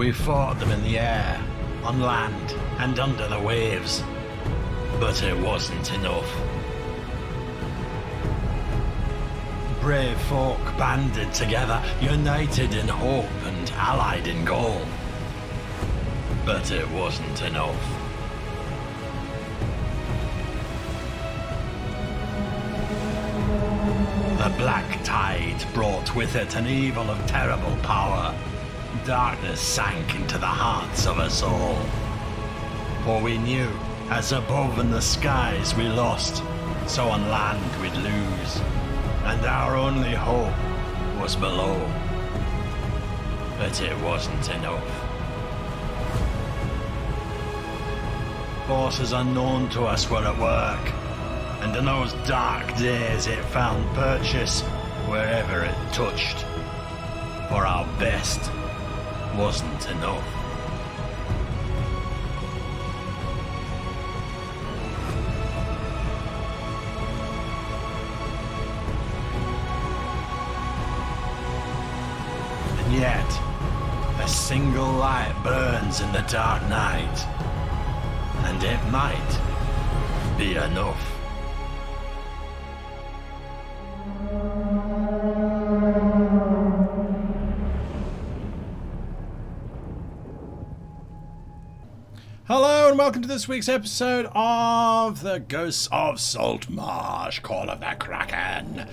We fought them in the air, on land, and under the waves. But it wasn't enough. Brave folk banded together, united in hope and allied in goal. But it wasn't enough. The black tide brought with it an evil of terrible power. Darkness sank into the hearts of us all. For we knew, as above in the skies we lost, so on land we'd lose. And our only hope was below. But it wasn't enough. Forces unknown to us were at work, and in those dark days it found purchase wherever it touched. For our best wasn't enough. And yet, a single light burns in the dark night, and it might be enough. Hello and welcome to this week's episode of the Ghosts of Saltmarsh, Call of the Kraken.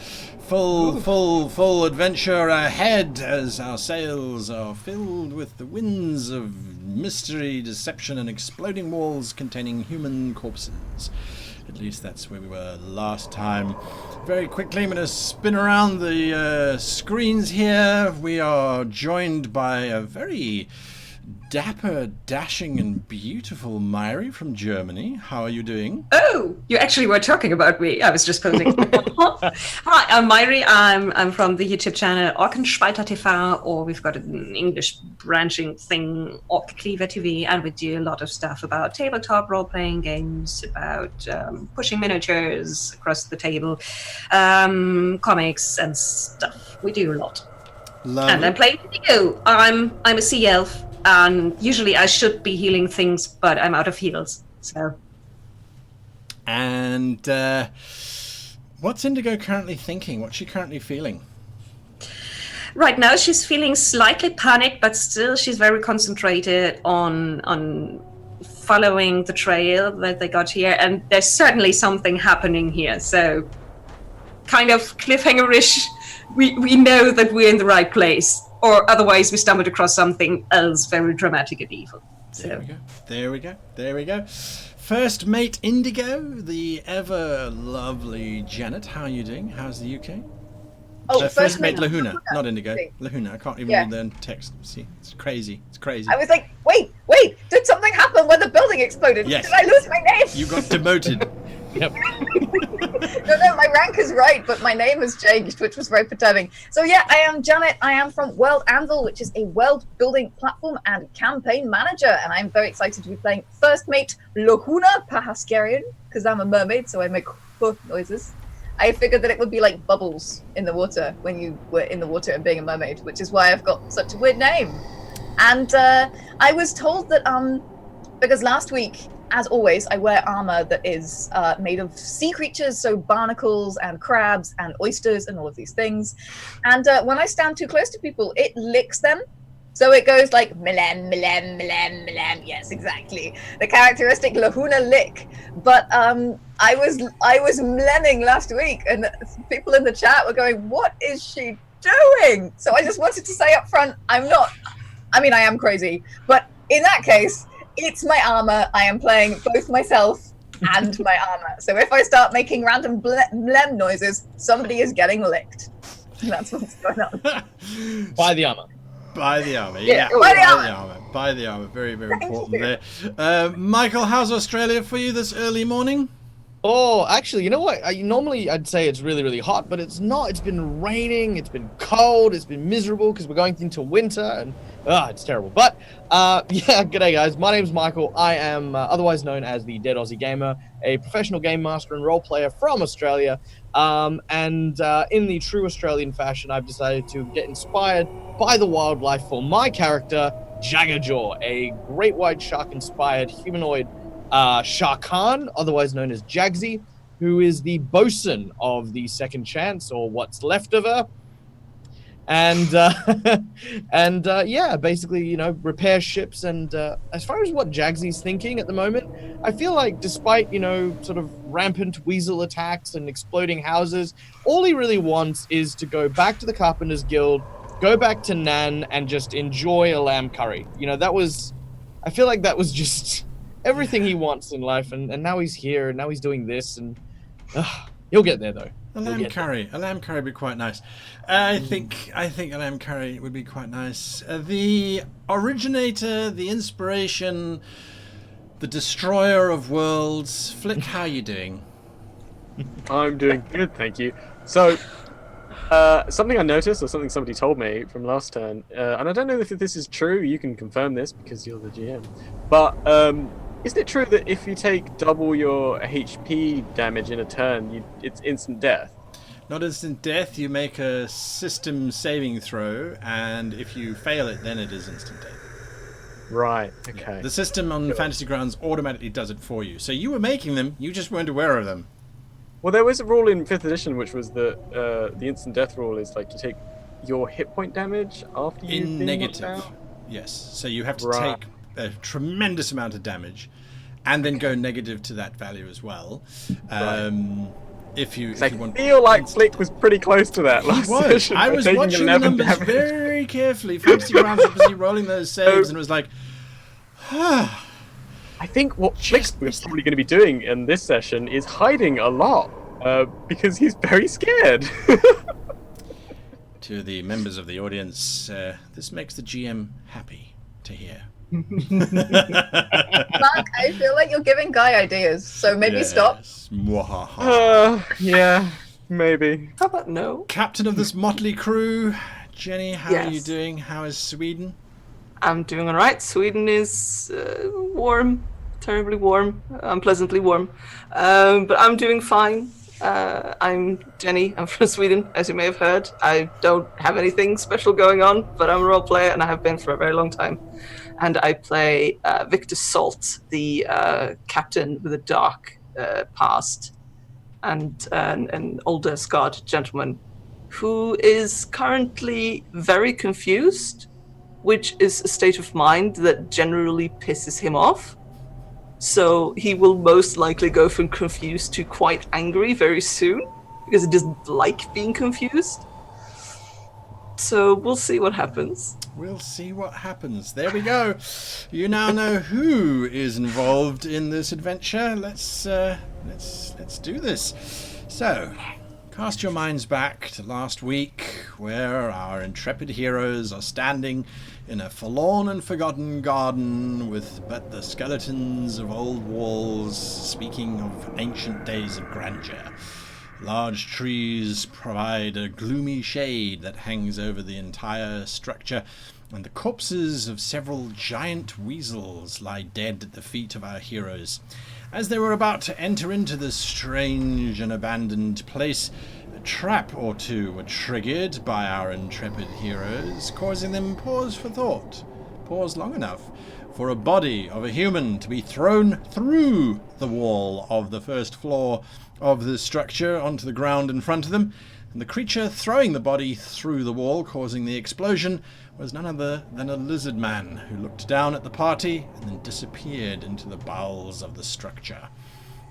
Full adventure ahead as our sails are filled with the winds of mystery, deception and exploding walls containing human corpses. At least that's where we were last time. Very quickly, I'm going to spin around the screens here. We are joined by a very dapper, dashing and beautiful Myri from Germany. How are you doing? Oh, you actually were talking about me. I was just posing. Hi, I'm Myri. I'm from the YouTube channel Orkenspalter TV, or we've got an English branching thing, Ork Cleaver TV, and we do a lot of stuff about tabletop role-playing games, about pushing miniatures across the table, comics and stuff. We do a lot. Lovely. And I'm playing Indigo. I'm a sea elf. And usually I should be healing things, but I'm out of heals. So. And what's Indigo currently thinking? What's she currently feeling? Right now she's feeling slightly panicked, but still she's very concentrated on following the trail that they got here. And there's certainly something happening here. So kind of cliffhanger-ish. We know that we're in the right place. Or otherwise we stumbled across something else very dramatic and evil. So. There we go. First mate Indigo, the ever lovely Janet. How are you doing? How's the UK? Oh, first mate Lahuna, not Indigo. Lahuna, I can't even read the text. See, it's crazy. I was like, wait, did something happen when the building exploded? Yes. Did I lose my name? You got demoted. Yep. No, my rank is right, but my name has changed, which was very perturbing. So yeah, I am Janet. I am from World Anvil, which is a world-building platform and campaign manager, and I'm very excited to be playing First Mate Lahuna Pahaskarian, because I'm a mermaid, so I make noises. I figured that it would be like bubbles in the water when you were in the water and being a mermaid, which is why I've got such a weird name. And I was told that because last week, as always, I wear armor that is made of sea creatures, so barnacles and crabs and oysters and all of these things. And when I stand too close to people, it licks them. So it goes like milem, milem, milem, milem. Yes, exactly. The characteristic Lahuna lick. But I was mlemming last week, and people in the chat were going, "What is she doing?" So I just wanted to say up front, I am crazy, but in that case, it's my armor. I am playing both myself and my armor. So if I start making random blem noises, somebody is getting licked. And that's what's going on. By the armor. By the armor, yeah. By the armor. Very, very important there. Michael, how's Australia for you this early morning? Oh, actually, you know what? Normally I'd say it's really, really hot, but it's not. It's been raining, it's been cold, it's been miserable because we're going into winter, and it's terrible. But yeah, g'day guys. My name's Michael. I am otherwise known as the Dead Aussie Gamer, a professional game master and role player from Australia. And in the true Australian fashion, I've decided to get inspired by the wildlife for my character, Jaggerjaw, a great white shark-inspired humanoid Sharkan, otherwise known as Jaggsy, who is the bosun of the Second Chance, or what's left of her. And yeah, basically, you know, repair ships. And as far as what Jaggsy's thinking at the moment, I feel like despite, you know, sort of rampant weasel attacks and exploding houses, all he really wants is to go back to the Carpenters Guild, go back to Nan, and just enjoy a lamb curry. You know, I feel like that was just everything he wants in life. And now he's here, and now he's doing this, and he'll get there though. A lamb curry would be quite nice. I think a lamb curry would be quite nice. The originator, the inspiration, the destroyer of worlds. Flick, how are you doing? I'm doing good, thank you. So, something I noticed, or something somebody told me from last turn, and I don't know if this is true. You can confirm this because you're the GM. But isn't it true that if you take double your HP damage in a turn, it's instant death? Not instant death. You make a system saving throw, and if you fail it, then it is instant death. Right. Okay. Yeah. The system on Fantasy Grounds automatically does it for you. So you were making them, you just weren't aware of them. Well, there was a rule in 5th edition, which was that the instant death rule is like you take your hit point damage after you in negative. Yes. So you have to take a tremendous amount of damage, and then go negative to that value as well. If you want. I feel like Flick was pretty close to that last session. I was watching the numbers very carefully. Fantasy Grounds was busy rolling those saves, and it was like, I think what Flick was probably going to be doing in this session is hiding a lot, because he's very scared. To the members of the audience, this makes the GM happy to hear. Mark, I feel like you're giving Guy ideas, so maybe stop. Yeah, maybe. How about no? Captain of this motley crew, Jenny, how are you doing? How is Sweden? I'm doing all right. Sweden is warm, terribly warm, unpleasantly warm, but I'm doing fine. I'm Jenny. I'm from Sweden, as you may have heard. I don't have anything special going on, but I'm a role player, and I have been for a very long time. And I play Victor Salt, the captain with a dark past, and an older scarred gentleman who is currently very confused, which is a state of mind that generally pisses him off. So he will most likely go from confused to quite angry very soon, because he doesn't like being confused. So we'll see what happens. We'll see what happens. There we go. You now know who is involved in this adventure. Let's do this. So, cast your minds back to last week, where our intrepid heroes are standing in a forlorn and forgotten garden with but the skeletons of old walls, speaking of ancient days of grandeur. Large trees provide a gloomy shade that hangs over the entire structure, and the corpses of several giant weasels lie dead at the feet of our heroes. As they were about to enter into this strange and abandoned place, a trap or two were triggered by our intrepid heroes, causing them pause for thought. Pause long enough for a body of a human to be thrown through the wall of the first floor of the structure onto the ground in front of them, and the creature throwing the body through the wall, causing the explosion, was none other than a lizard man who looked down at the party and then disappeared into the bowels of the structure.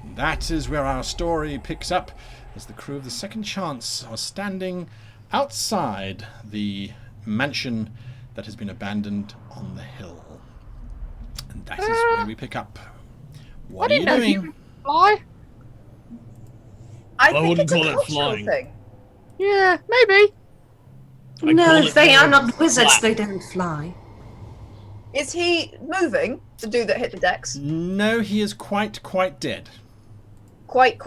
And that is where our story picks up, as the crew of the Second Chance are standing outside the mansion that has been abandoned on the hill. And that is where we pick up. What are you doing? Fly? I think wouldn't it's a call it cultural flying. thing. Yeah, maybe. No, if they are not wizards, they don't fly. Is he moving, the dude that hit the decks? No, he is quite dead. Quite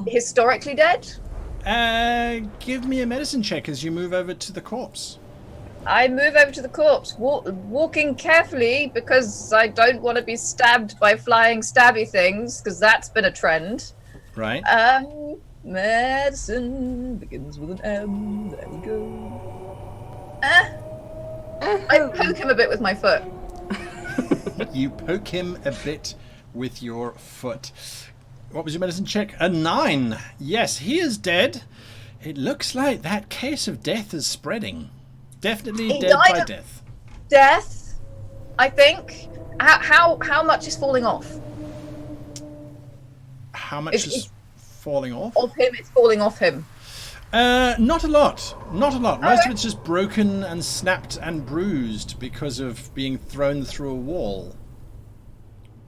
historically dead? Give me a medicine check as you move over to the corpse. I move over to the corpse, walking carefully because I don't want to be stabbed by flying stabby things, because that's been a trend. Right. Medicine begins with an M. There we go. I poke him a bit with my foot. You poke him a bit with your foot. What was your medicine check? A 9. Yes, he is dead. It looks like that case of death is spreading. Definitely He dead died by of- death. Death, I think. How much is falling off? How much Is- is falling off? Of him, it's falling off him. Not a lot. Not a lot. Most of Okay. it's just broken and snapped and bruised because of being thrown through a wall.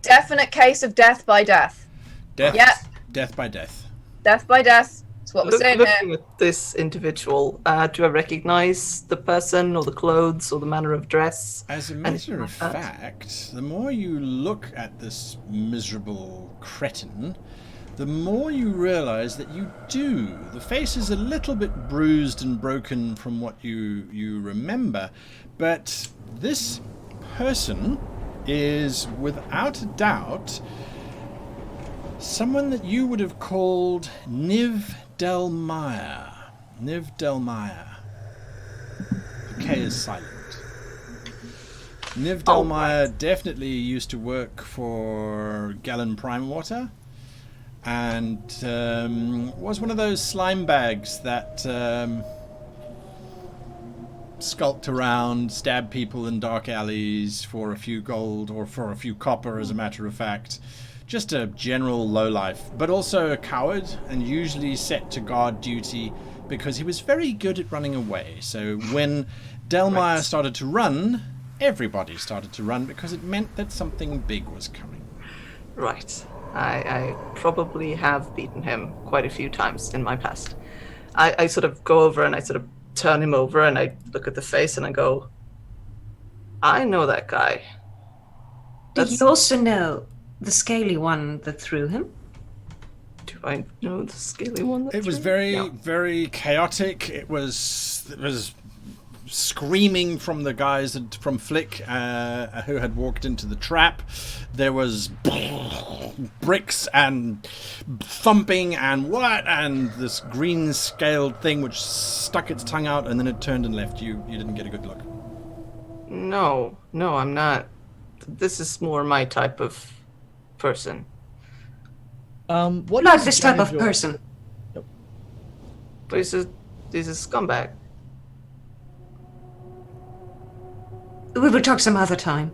Definite case of death by death. Death. Yeah. Death by death. Death by death. That's what we're saying Looking there. at this individual, do I recognize the person or the clothes or the manner of dress? As a Anything matter of like that? fact, the more you look at this miserable cretin, the more you realize that you do. The face is a little bit bruised and broken from what you remember, but this person is without a doubt someone that you would have called Niv Delmire. Niv Delmire. The K is silent. Niv Delmire definitely used to work for Gallon Prime Water and was one of those slime bags that skulked around, stabbed people in dark alleys for a few gold or for a few copper, as a matter of fact. Just a general lowlife, but also a coward and usually set to guard duty because he was very good at running away. So when Delmire started to run, everybody started to run because it meant that something big was coming. Right. I probably have beaten him quite a few times in my past. I sort of go over and I sort of turn him over and I look at the face and I go, I know that guy. Do you also know the scaly one that threw him? Do I know the scaly one? It was very chaotic. It was screaming from the guys from Flick who had walked into the trap. There was bricks and thumping and this green scaled thing which stuck its tongue out and then it turned and left you. You didn't get a good look. No, I'm not. This is more my type of person. What Not is this type of Jagger- person. But he's a scumbag. We will talk some other time.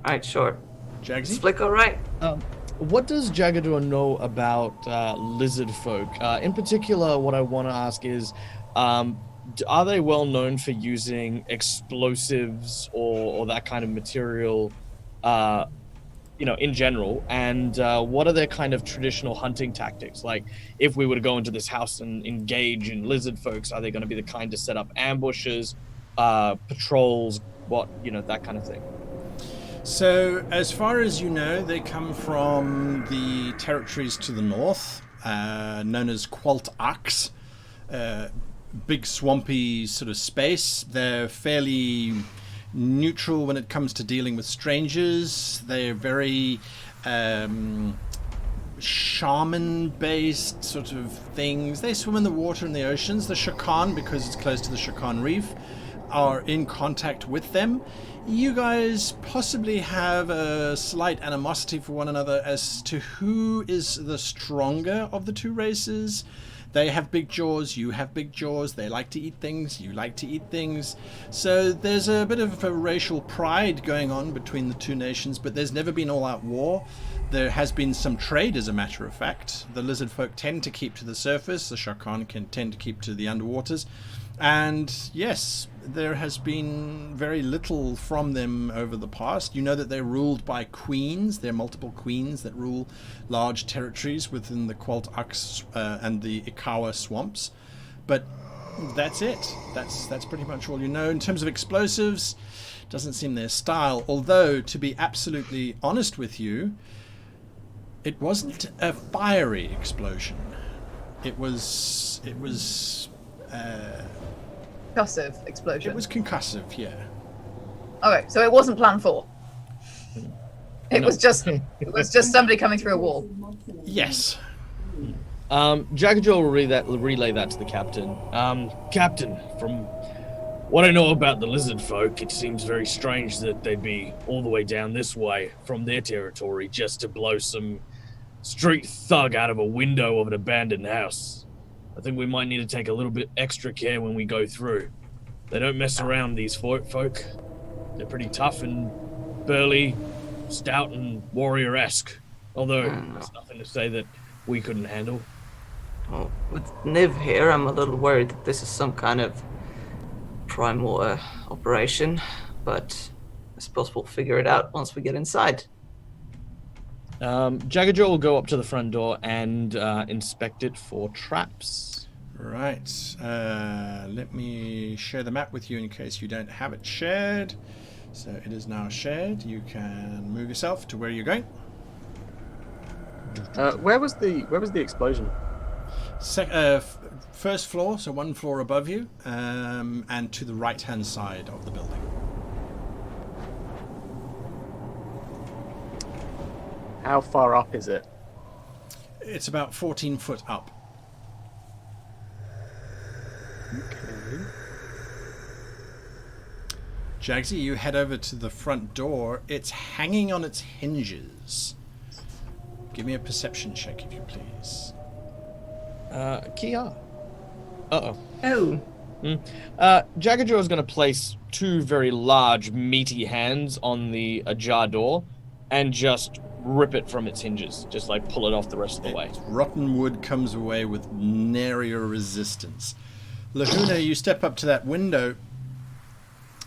Alright, sure. Is Jaggsy? Flick alright? What does Jagador know about lizard folk? In particular, what I want to ask is, are they well known for using explosives or that kind of material, in general? And what are their kind of traditional hunting tactics? Like, if we were to go into this house and engage in lizard folks, are they going to be the kind to set up ambushes, patrols, that kind of thing? So, as far as you know, they come from the territories to the north, known as Qualt Axe. Big swampy sort of space. They're fairly neutral when it comes to dealing with strangers. They're very shaman-based sort of things. They swim in the water and the oceans. The Shakan, because it's close to the Shakan Reef, are in contact with them. You guys possibly have a slight animosity for one another as to who is the stronger of the two races. They have big jaws, you have big jaws, they like to eat things, you like to eat things. So there's a bit of a racial pride going on between the two nations, but there's never been all-out war. There has been some trade, as a matter of fact. The lizard folk tend to keep to the surface, the Shakan can tend to keep to the underwaters. And yes, there has been very little from them over the past. You know that they're ruled by queens. There are multiple queens that rule large territories within the Qualt Axe and the Ikawa swamps. But that's it. That's pretty much all you know. In terms of explosives, doesn't seem their style. Although, to be absolutely honest with you, it wasn't a fiery explosion. It was Concussive explosion. it was concussive, yeah. Okay, so it wasn't plan 4. It No. was just somebody coming through a wall. Yes. Jagador will relay that to the captain. Captain, from What I know about the lizard folk, it seems very strange that they'd be all the way down this way from their territory just to blow some street thug out of a window of an abandoned house. I think we might need to take a little bit extra care when we go through. They don't mess around, these folk. They're pretty tough and burly, stout and warrior-esque. Although, there's nothing to say that we couldn't handle. Well, with Niv here, I'm a little worried that this is some kind of primal operation, but I suppose we'll figure it out once we get inside. Jagger will go up to the front door and inspect it for traps. Right. Let me share the map with you in case you don't have it shared. So it is now shared. You can move yourself to where you're going. Where was the explosion? First floor, so one floor above you, and to the right-hand side of the building. How far up is it? It's about 14 foot up. Okay. Jaggsy, you head over to the front door. It's hanging on its hinges. Give me a perception check, if you please. Kia. Uh-oh. Oh. Jagger is going to place two very large, meaty hands on the ajar door and just rip it from its hinges. Just like pull it off the rest of the way. Rotten wood comes away with nary resistance. Lahuna, you step up to that window,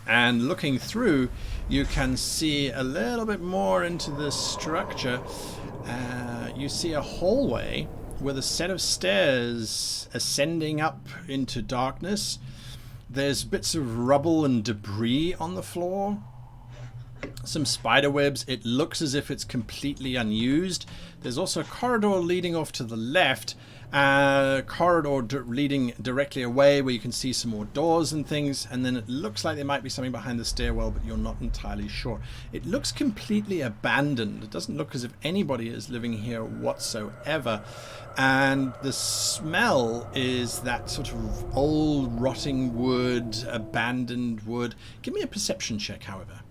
and looking through, you can see a little bit more into the structure. You see a hallway with a set of stairs ascending up into darkness. There's bits of rubble and debris on the floor. Some spider webs. It looks as if it's completely unused. There's also a corridor leading off to the left. A corridor leading directly away where you can see some more doors and things. And then it looks like there might be something behind the stairwell, but you're not entirely sure. It looks completely abandoned. It doesn't look as if anybody is living here whatsoever. And the smell is that sort of old rotting wood, abandoned wood. Give me a perception check, however.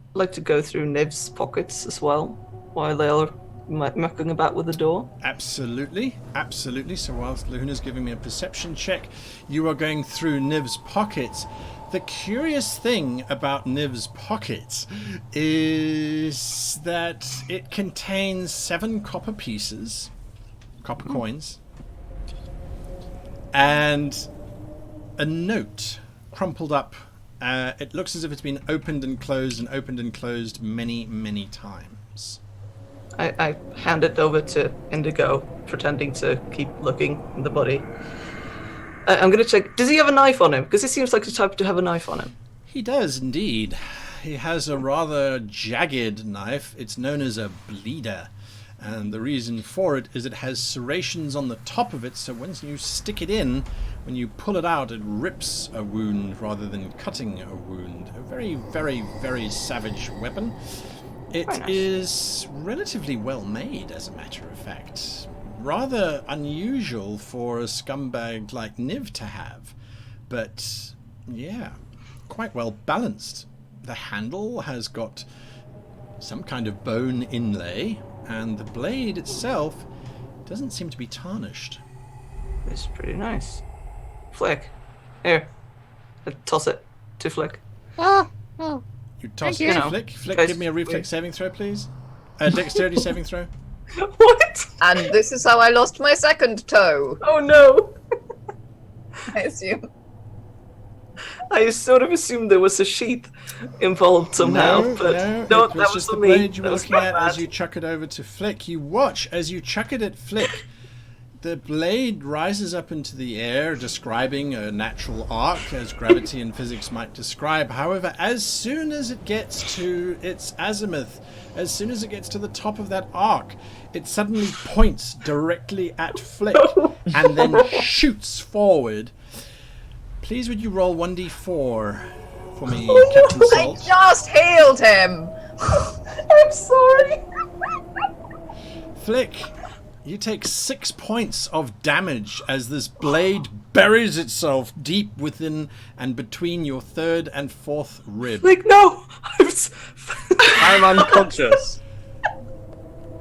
I'd like to go through Niv's pockets as well, while they're mucking about with the door. Absolutely, absolutely. So whilst Lahuna's giving me a perception check, you are going through Niv's pockets. The curious thing about Niv's pockets is that it contains 7 copper pieces, copper coins, and a note crumpled up. It looks as if it's been opened and closed many, many times. I hand it over to Indigo, pretending to keep looking in the body. I'm going to check. Does he have a knife on him? Because he seems like the type to have a knife on him. He does indeed. He has a rather jagged knife. It's known as a bleeder. And the reason for it is it has serrations on the top of it, so once you stick it in, when you pull it out, it rips a wound rather than cutting a wound. A very, very, very savage weapon. It is relatively well made, as a matter of fact. Rather unusual for a scumbag like Niv to have. But, yeah, quite well balanced. The handle has got some kind of bone inlay, and the blade itself doesn't seem to be tarnished. It's pretty nice. Flick. Here. Toss it to Flick. You toss it you. to Flick. Flick, give me a reflex saving throw, please. Dexterity saving throw. What? And this is how I lost my second toe, Oh no! I assume. I sort of assumed there was a sheath involved somehow, but it that was was just for the me. blade you were That was looking my at bad. as you chuck it over to Flick. You watch as you chuck it at Flick. The blade rises up into the air, describing a natural arc, as gravity and physics might describe. However, as soon as it gets to its azimuth, as soon as it gets to the top of that arc, it suddenly points directly at Flick and then shoots forward. Please would you roll 1d4 for me, Captain I Salt? just healed him! I'm sorry. Flick, you take 6 points of damage as this blade buries itself deep within and between your third and fourth rib. Like, no! I'm unconscious.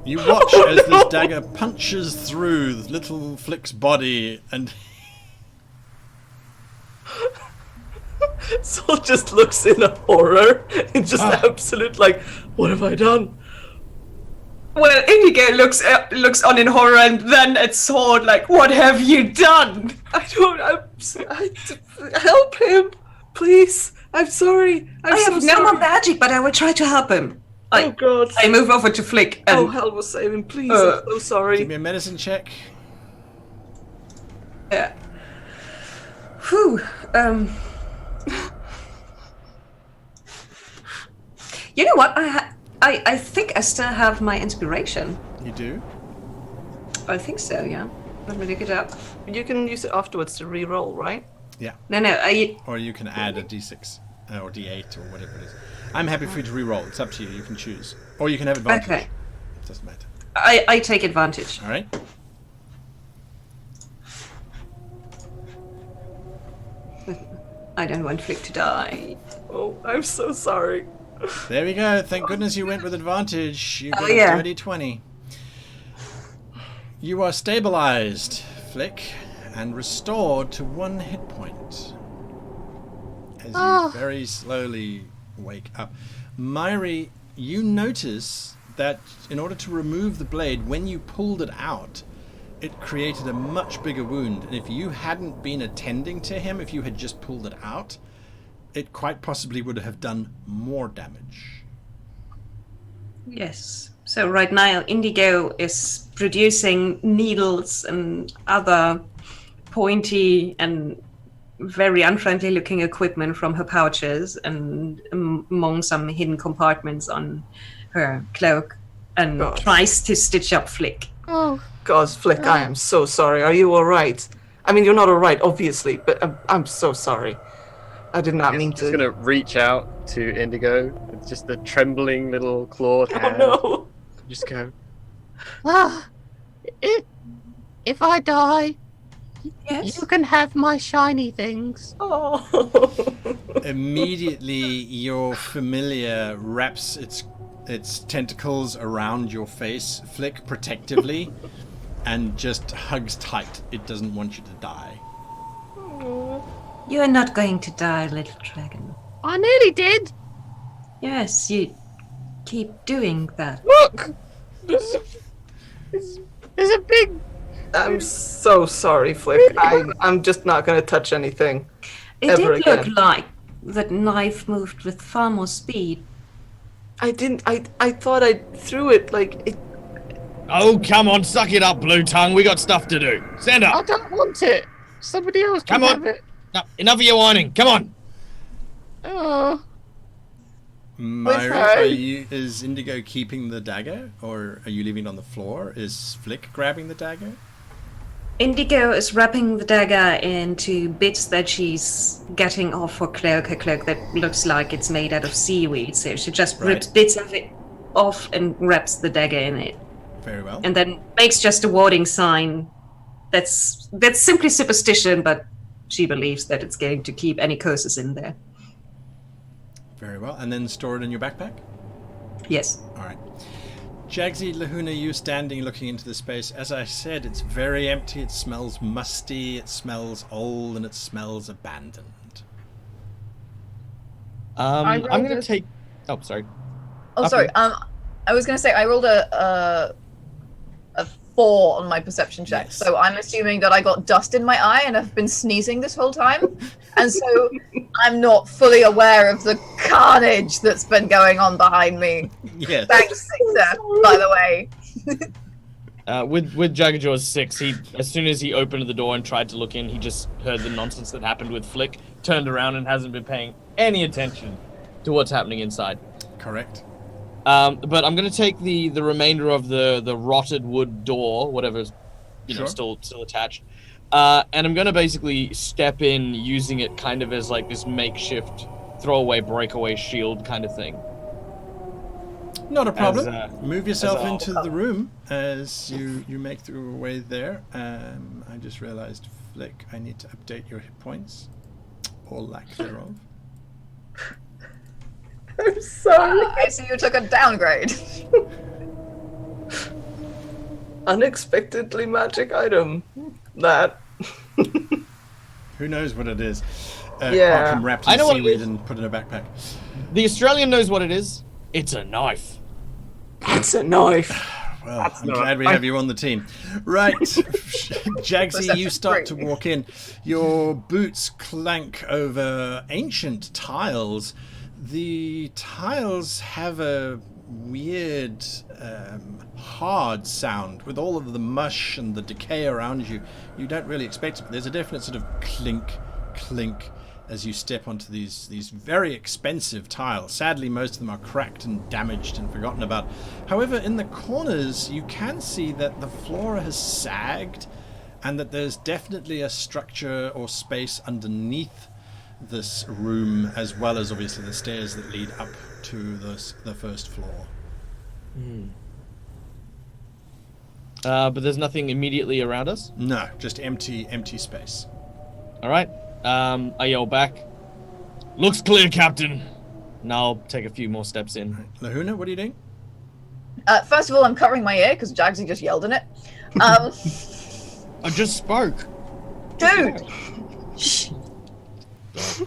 You watch as this dagger punches through little Flick's body and... Sol just looks in a horror, in just absolute, like, what have I done? Well, Indigo looks on in horror and then at Sword, like, what have you done? Help him, please. I'm sorry. I have no more magic, but I will try to help him. Oh, God. I move over to Flick. And, hell will save him, please. I'm so sorry. Give me a medicine check. Yeah. Whew. You know what? I think I still have my inspiration. You do? I think so, yeah. Let me look it up. You can use it afterwards to re-roll, right? Yeah. No. Or you can add a d6 or d8 or whatever it is. I'm happy for you to re-roll. It's up to you. You can choose. Or you can have advantage. Okay. It doesn't matter. I take advantage. All right. I don't want Flick to die. Oh, I'm so sorry. There we go. Thank goodness you went with advantage. You got a dirty 20. You are stabilized, Flick, and restored to 1 hit point. As you very slowly wake up. Myri, you notice that in order to remove the blade, when you pulled it out, it created a much bigger wound. And if you hadn't been attending to him, if you had just pulled it out, it quite possibly would have done more damage. Yes. So right now, Indigo is producing needles and other pointy and very unfriendly looking equipment from her pouches and among some hidden compartments on her cloak and tries to stitch up Flick. Oh. God, Flick, I am so sorry. Are you all right? I mean, you're not all right, obviously, but I'm so sorry. I did not mean to. Just gonna reach out to Indigo with just the trembling little clawed hand. Oh no! Just go. If I die, yes, you can have my shiny things. Oh. Immediately, your familiar wraps its tentacles around your face, Flick, protectively, and just hugs tight. It doesn't want you to die. You are not going to die, little dragon. I nearly did. Yes, you keep doing that. Look! There's a big... I'm so sorry, Flick. I'm just not going to touch anything. It did look like that knife moved with far more speed. I didn't... I thought I threw it like it... Oh, come on, suck it up, Blue Tongue. We got stuff to do. Stand up. I don't want it. Somebody else can have it. No, enough of your whining. Come on. Oh. Myri, is Indigo keeping the dagger, or are you leaving it on the floor? Is Flick grabbing the dagger? Indigo is wrapping the dagger into bits that she's getting off her cloak that looks like it's made out of seaweed. So she just rips bits of it off and wraps the dagger in it. Very well. And then makes just a warding sign. That's simply superstition, but she believes that it's going to keep any curses in there. Very well. And then store it in your backpack? Yes. All right. Jaggsy, Lahuna, you standing looking into the space. As I said, it's very empty. It smells musty. It smells old, and it smells abandoned. I'm going to take... Oh, sorry. Oh, sorry. I was going to say I rolled a 4 on my perception check, so I'm assuming that I got dust in my eye and have been sneezing this whole time, and so I'm not fully aware of the carnage that's been going on behind me. Yes. Thanks, Sixer, by the way. With Jaggajaw's 6, as soon as he opened the door and tried to look in, he just heard the nonsense that happened with Flick, turned around and hasn't been paying any attention to what's happening inside. Correct. But I'm going to take the remainder of the rotted wood door, whatever's still attached, and I'm going to basically step in using it kind of as like this makeshift throwaway breakaway shield kind of thing. Not a problem. As, Move yourself as a- into the room as you make your way there. I just realized, Flick, I need to update your hit points, or lack thereof. I'm sorry. I see you took a downgrade. Unexpectedly magic item. That. Who knows what it is? Yeah. Apart from wrapped I in know what it seaweed is. and put in a backpack. The Australian knows what it is. It's a knife. It's a knife. Well, I'm not- glad we have you on the team. Right, Jaggsy, you start to walk in. Your boots clank over ancient tiles. The tiles have a weird, hard sound with all of the mush and the decay around you. You don't really expect it, but there's a definite sort of clink, clink as you step onto these very expensive tiles. Sadly, most of them are cracked and damaged and forgotten about. However, in the corners, you can see that the floor has sagged and that there's definitely a structure or space underneath this room, as well as obviously the stairs that lead up to the first floor. But there's nothing immediately around us. No, just empty space. All right. I yell back. Looks clear, Captain. And I'll take a few more steps in. Lahuna, what are you doing? First of all, I'm covering my ear because Jaggsy just yelled in it. I just spoke. Dude! Shh.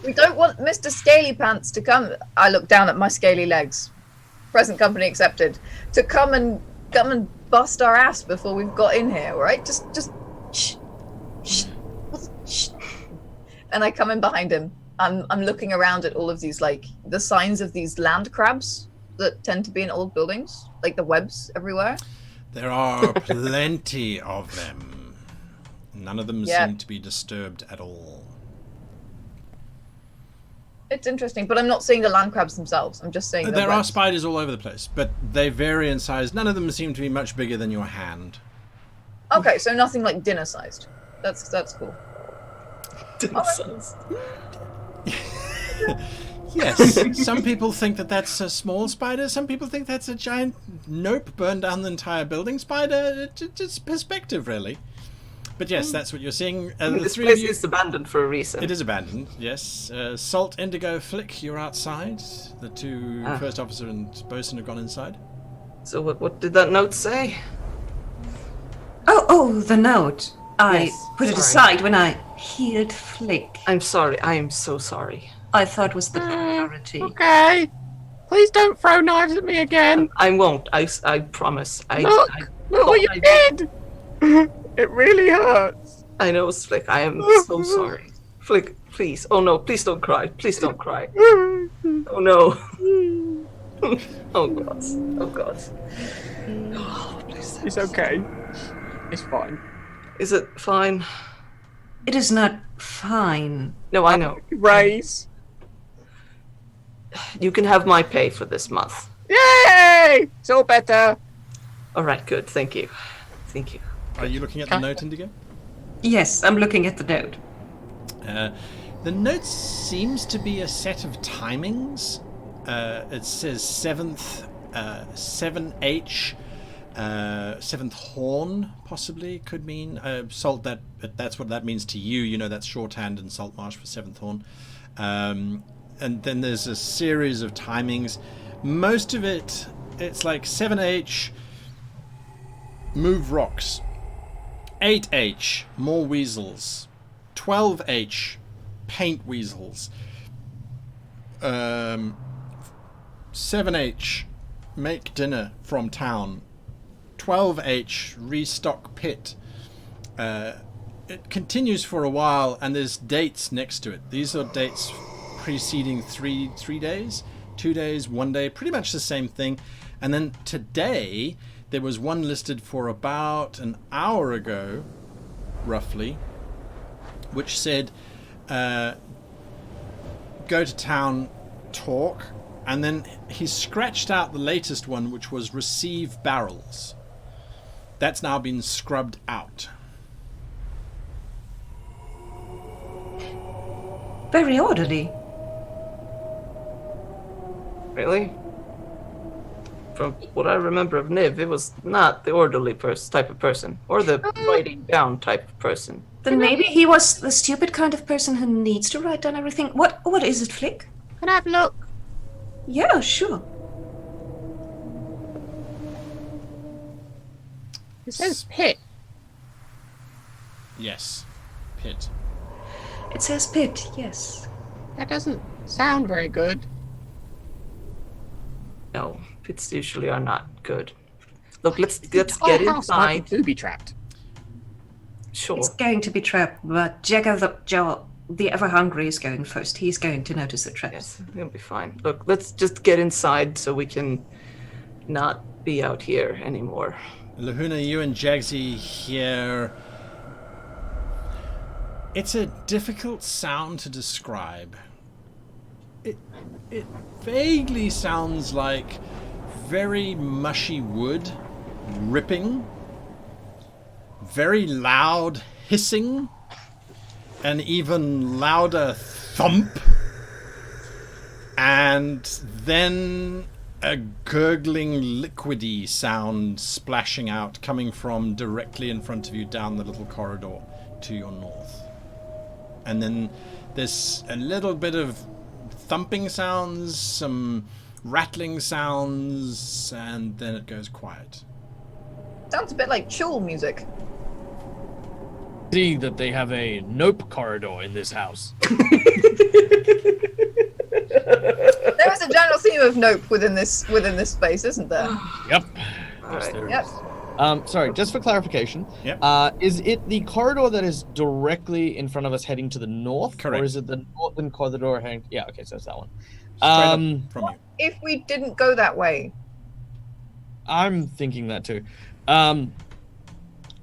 We don't want Mr. Scaly Pants to come. I look down at my scaly legs. Present company accepted. To come and bust our ass before we've got in here, right? Just shh. Shh. Shh. And I come in behind him. I'm looking around at all of these, like, the signs of these land crabs that tend to be in old buildings, like the webs everywhere. There are plenty of them. None of them Yeah. seem to be disturbed at all. It's interesting, but I'm not seeing the land crabs themselves. I'm just seeing the There are webs. spiders all over the place, but they vary in size. None of them seem to be much bigger than your hand. Okay, so nothing like dinner sized. That's cool. Yes, some people think that that's a small spider. Some people think that's a giant, nope, burn down the entire building spider. It's perspective, really. But yes, that's what you're seeing. The This three of place you. is abandoned for a reason. It is abandoned, yes. Salt, Indigo, Flick, you're outside. The two first officer and bosun have gone inside. So what did that note say? Oh, the note. I Yes, put it sorry. aside when I healed Flick. I'm sorry. I am so sorry. I thought was the priority. Okay. Please don't throw knives at me again. I won't. I promise. Look what you did. It really hurts. I know, Flick. I am so sorry. Flick, please. Oh no, please don't cry. Please don't cry. Oh no. Oh God. Oh God. Oh, please. It's okay. It's fine. Is it fine? It is not fine. No, I know. Raise. You can have my pay for this month. Yay! It's all better. All right, good. Thank you. Thank you. Are you looking at the note, Indigo? Yes, I'm looking at the note. The note seems to be a set of timings. It says 7th, 7H, 7th horn, possibly, could mean. Salt, that's what that means to you. You know, that's shorthand in Saltmarsh for 7th horn. And then there's a series of timings. Most of it, it's like 7H, move rocks. 8H, more weasels. 12H, paint weasels. 7H, make dinner from town. 12H, restock pit. It continues for a while, and there's dates next to it. These are dates preceding three days, 2 days, 1 day, pretty much the same thing. And then today, there was one listed for about an hour ago, roughly, which said, go to town, talk, and then he scratched out the latest one, which was receive barrels. That's now been scrubbed out. Very orderly. Really? from what I remember of Niv, it was not the orderly type of person, or the writing down type of person. Then maybe he was the stupid kind of person who needs to write down everything. What is it, Flick? Can I have a look? Yeah, sure. It says pit. Yes. Pit. It says pit, yes. That doesn't sound very good. No, pits usually are not good. Look, let's Our get house might inside. be booby trapped. Sure. It's going to be trapped, but Jagger the ever hungry is going first. He's going to notice the traps. Yes, it'll be fine. Look, let's just get inside so we can not be out here anymore. Lahuna, you and Jaggsy hear... It's a difficult sound to describe. It vaguely sounds like very mushy wood ripping, very loud hissing, and even louder thump, and then a gurgling liquidy sound splashing out coming from directly in front of you down the little corridor to your north. And then there's a little bit of thumping sounds, some rattling sounds, and then it goes quiet. Sounds a bit like Chul music. See that they have a nope corridor in this house. There is a general theme of nope within this space, isn't there? Yep. All right. There Yep. is. Sorry, just for clarification. Yep. Is it the corridor that is directly in front of us heading to the north? Correct. Or is it the northern corridor heading... Yeah, okay, so it's that one. Straight up from you. If we didn't go that way, I'm thinking that too.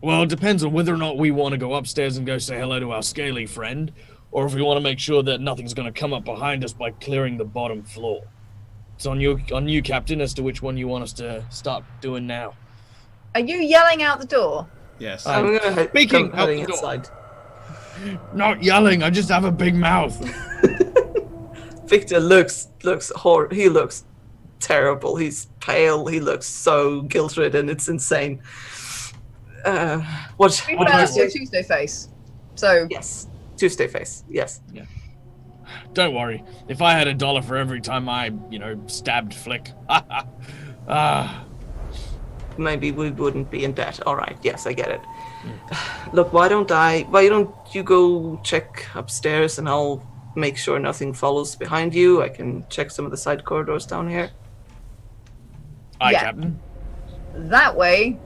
Well, it depends on whether or not we want to go upstairs and go say hello to our scaly friend, or if we want to make sure that nothing's going to come up behind us by clearing the bottom floor. It's on you, Captain, as to which one you want us to start doing now. are you yelling out the door? Yes. I'm gonna Speaking come heading out the door. inside. Not yelling, I just have a big mouth. Victor looks he looks terrible. He's pale. He looks so guilt-ridden. It's insane. What We do you found your say? Tuesday face. So Yes, Tuesday face. Yes. Don't worry. If I had $1 for every time I, stabbed Flick. Maybe we wouldn't be in debt. All right. Yes, I get it. Look, why don't you go check upstairs and I'll make sure nothing follows behind you. I can check some of the side corridors down here. Aye, Yeah. Captain. that way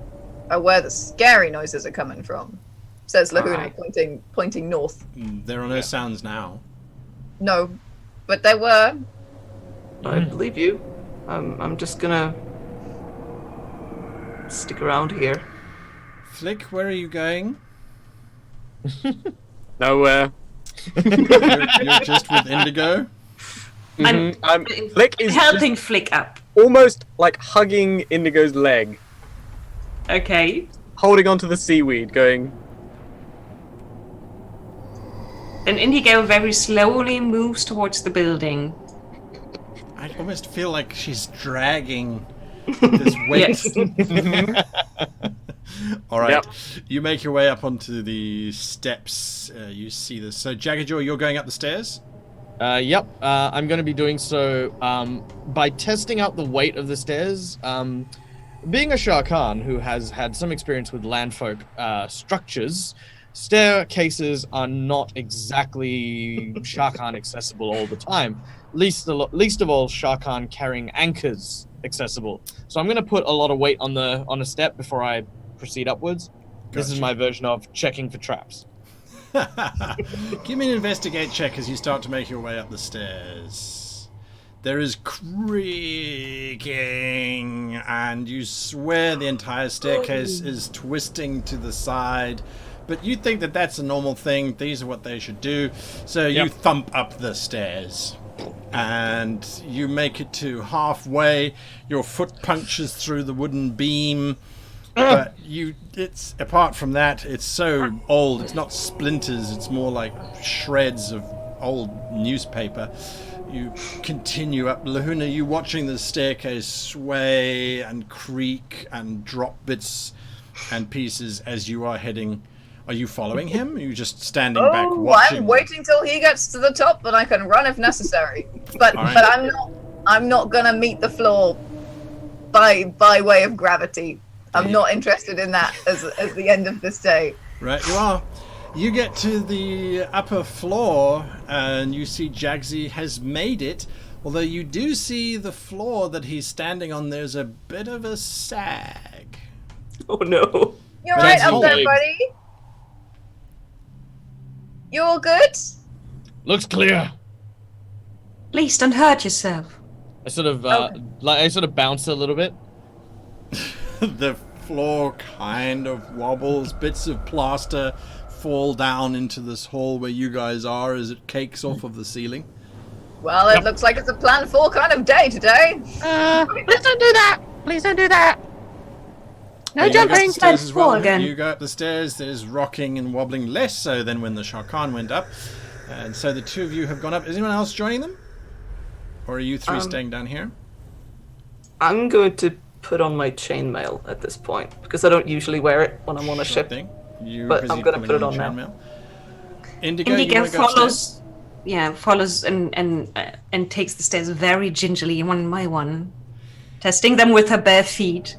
are where the scary noises are coming from, says Lahuna, Alright. pointing north. There are no sounds now. No, but there were. I believe you. I'm just gonna stick around here. Flick, where are you going? Nowhere. You're just with Indigo? I'm Flick is helping Flick up. almost like hugging Indigo's leg, Okay. holding onto the seaweed, going, And Indigo very slowly moves towards the building. I almost feel like she's dragging this weight. Yes. All right. Yep. You make your way up onto the steps. You see this. So, Jaggajaw, you're going up the stairs? Yep. I'm going to be doing so by testing out the weight of the stairs. Being a Shah Khan who has had some experience with landfolk structures, staircases are not exactly Shah Khan accessible all the time. Least of all, Shah Khan carrying anchors accessible. So I'm going to put a lot of weight on a step before I proceed upwards. This is Gotcha. my version of checking for traps. Give me an investigate check as you start to make your way up the stairs. There is creaking, and you swear the entire staircase is twisting to the side. But you think that that's a normal thing. These are what they should do. So you Yep. thump up the stairs. And you make it to halfway. Your foot punches through the wooden beam. But it's apart from that, it's so old. It's not splinters. It's more like shreds of old newspaper. You continue up. Lahuna, you watching the staircase sway and creak and drop bits and pieces as you are heading. Are you following him? Or are you just standing back watching? I'm waiting till he gets to the top, then I can run if necessary. But All right. but I'm not gonna meet the floor by way of gravity. I'm not interested in that as the end of this day. Right, you are. You get to the upper floor and you see Jaggsy has made it. Although you do see the floor that he's standing on, there's a bit of a sag. Oh no. You're right That's up there, legs. buddy. You all good? Looks clear. Please don't hurt yourself. I sort of bounce a little bit. The floor kind of wobbles. Bits of plaster fall down into this hall where you guys are as it cakes off of the ceiling. Well, it looks like it's a plan 4 kind of day today. Please don't do that. Please don't do that. No You go up the jumping. stairs as well. Fall again. You go up the stairs. There's rocking and wobbling, less so than when the Sharkan went up. And so the two of you have gone up. Is anyone else joining them? Or are you three staying down here? I'm going to put on my chainmail at this point because I don't usually wear it when I'm on a Sure ship. thing. You But busy I'm gonna pulling put it on on now. chainmail? Indigo, you Indigo wanna go upstairs? follows and takes the stairs very gingerly, one by one, testing them with her bare feet.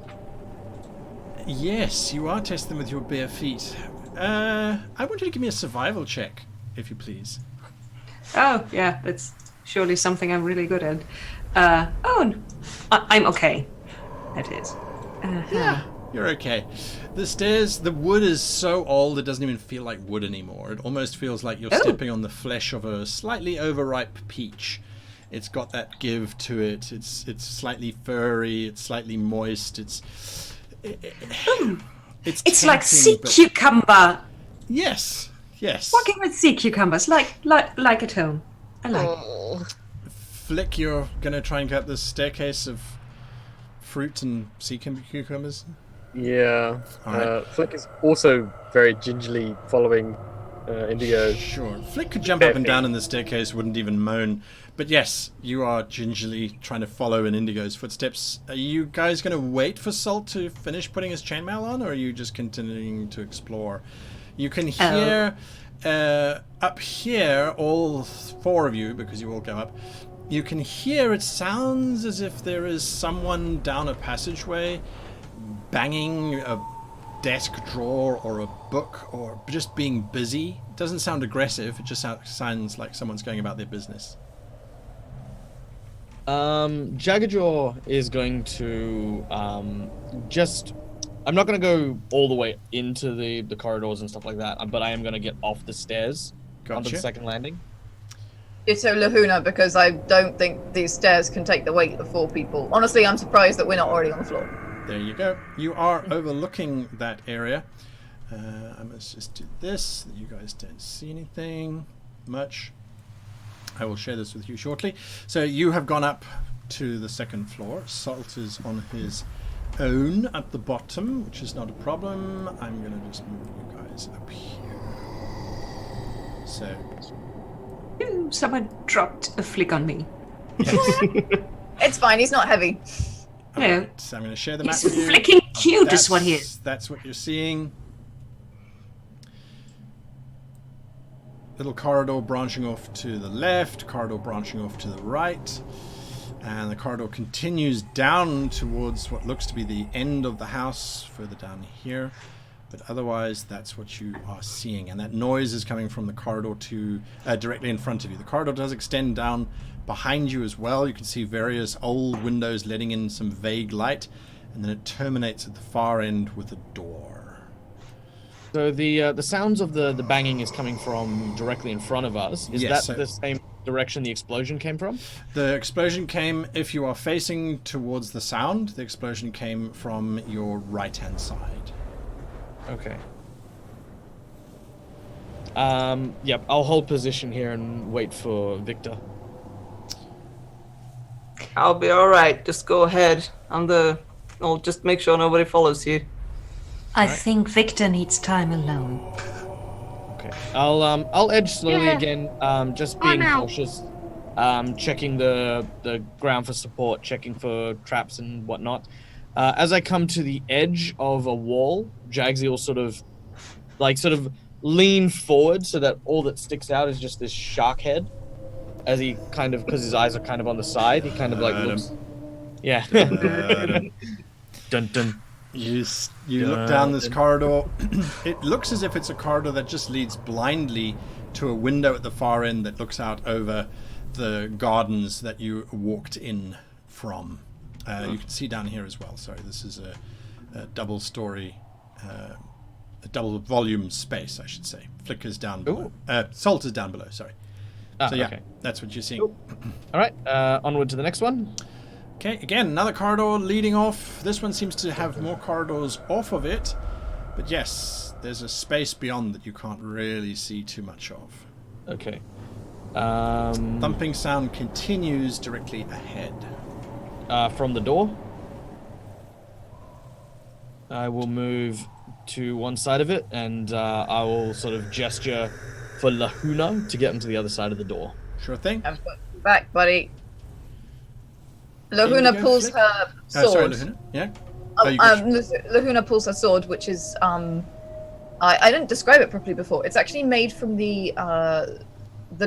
Yes, you are testing them with your bare feet. I want you to give me a survival check, if you please. Oh, yeah, that's surely something I'm really good at. I'm okay. That is. Yeah, you're okay. The stairs, the wood is so old it doesn't even feel like wood anymore. It almost feels like you're stepping on the flesh of a slightly overripe peach. It's got that give to it. It's slightly furry. It's slightly moist. It's It's like sea tempting, but- cucumber. Yes. Walking with sea cucumbers, like at home. I like it. Flick, you're gonna try and get up this staircase of fruit and sea cucumbers. Yeah. Alright. Flick is also very gingerly following Indigo. Sure. Flick could jump up and down in the staircase, wouldn't even moan. But yes, you are gingerly trying to follow in Indigo's footsteps. Are you guys going to wait for Salt to finish putting his chainmail on, or are you just continuing to explore? You can hear up here, all 4 of you, because you all go up, you can hear it sounds as if there is someone down a passageway banging a desk drawer or a book or just being busy. It doesn't sound aggressive, it just sounds like someone's going about their business. Jaggajaw is going to I'm not going to go all the way into the corridors and stuff like that, but I am going to get off the stairs onto Gotcha. the second landing. Ditto Lahuna, because I don't think these stairs can take the weight of 4 people. Honestly, I'm surprised that we're not already on the floor. There you go. You are overlooking that area. I must just do this so that you guys don't see anything much. I will share this with you shortly. So you have gone up to the second floor. Salt is on his own at the bottom, which is not a problem. I'm going to just move you guys up here. So, Ooh, someone dropped a flick on me. It's fine, he's not heavy. Yeah. alright, so I'm going to share the map He's with you. flicking cute is what he is. That's what you're seeing. Little corridor branching off to the left, corridor branching off to the right, and the corridor continues down towards what looks to be the end of the house, further down here. But otherwise, that's what you are seeing, and that noise is coming from the corridor to directly in front of you. The corridor does extend down behind you as well. You can see various old windows letting in some vague light, and then it terminates at the far end with a door. So the sounds of the banging is coming from directly in front of us. Is Yes, that the same direction the explosion came from? The explosion came, if you are facing towards the sound, the explosion came from your right-hand side. Okay. Yep, I'll hold position here and wait for Victor. I'll be alright. Just go ahead. I'll just make sure nobody follows you. I think Victor needs time alone. Okay. I'll edge slowly Yeah. again, just I'm being out. cautious. checking the ground for support, checking for traps and whatnot. As I come to the edge of a wall, Jaggsy will sort of lean forward so that all that sticks out is just this shark head. As he kind of, because his eyes are kind of on the side, he kind of like looks. Yeah. Dun dun. You look down this corridor. It looks as if it's a corridor that just leads blindly to a window at the far end that looks out over the gardens that you walked in from. You can see down here as well. Sorry, this is a double-story, a double-volume space, I should say. Flickers down below. Salt is down below, sorry. So yeah, okay. That's what you're seeing. Cool. All right, onward to the next one. Okay, again, another corridor leading off. This one seems to have more corridors off of it. But yes, there's a space beyond that you can't really see too much of. Okay. Thumping sound continues directly ahead. From the door. I will move to one side of it, and I will sort of gesture for Lahuna to get him to the other side of the door. Sure thing. I've got you back, buddy. Lahuna pulls her sword. Sorry, Lahuna. Yeah. Lahuna pulls her sword, which is I didn't describe it properly before. It's actually made from the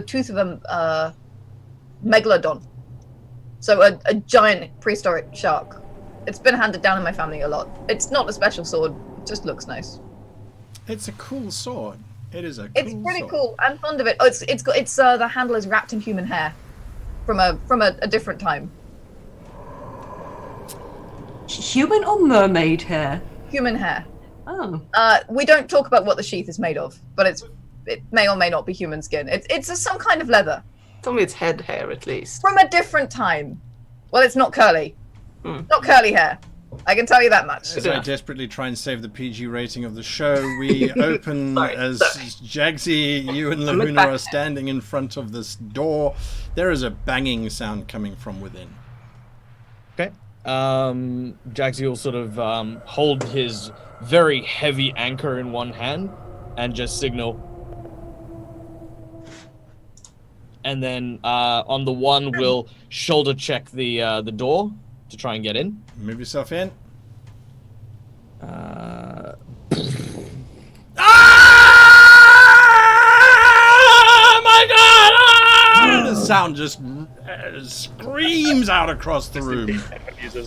tooth of a megalodon. So a giant prehistoric shark. It's been handed down in my family a lot. It's not a special sword. It just looks nice. It's a cool sword. It is a cool It's pretty sword. cool. I'm fond of it. Oh, it's the handle is wrapped in human hair from a different time. Human or mermaid hair? Human hair. Oh. We don't talk about what the sheath is made of, but it may or may not be human skin. It's some kind of leather. Tell me it's head hair at least. From a different time. Well, it's not curly. Not curly hair. I can tell you that much. As I desperately try and save the PG rating of the show, we open as Jaggsy, you and Lahuna are standing in front of this door. There is a banging sound coming from within. Okay. Jaggsy will sort of hold his very heavy anchor in one hand and just signal. And then on the one, we'll shoulder check the door to try and get in. Move yourself in. My God! Ah! The sound just screams out across the room. It's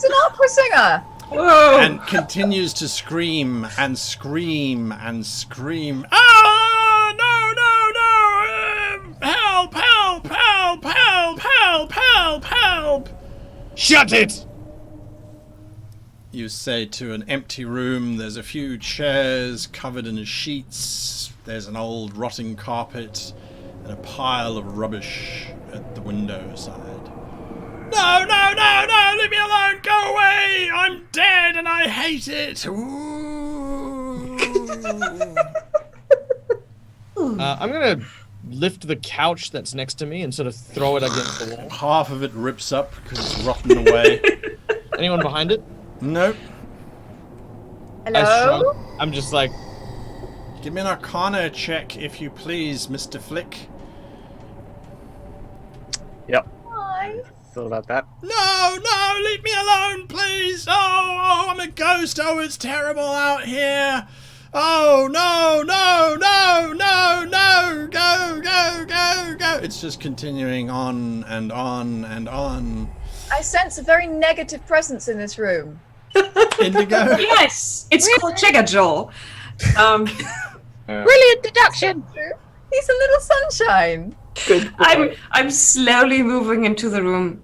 an opera singer. Whoa! And continues to scream and scream and scream. Ah! No! Help! Help! Help! Help! Help! Help! Help! Shut it! You say to an empty room. There's a few chairs covered in sheets. There's an old rotting carpet and a pile of rubbish at the window side. No! Leave me alone! Go away! I'm dead and I hate it! Ooh. I'm gonna lift the couch that's next to me and sort of throw it against the wall. Half of it rips up because it's rotten away. Anyone behind it? Nope. Hello? I'm just like, Give me an Arcana check, if you please, Mr. Flick. Yep. Hi. Thought about that. No, leave me alone, please. Oh, I'm a ghost. Oh, it's terrible out here. Oh, no. Go. It's just continuing on and on and on. I sense a very negative presence in this room. Indigo? Yes, it's called Jaggajaw. Brilliant deduction. He's a little sunshine. Good. I'm slowly moving into the room.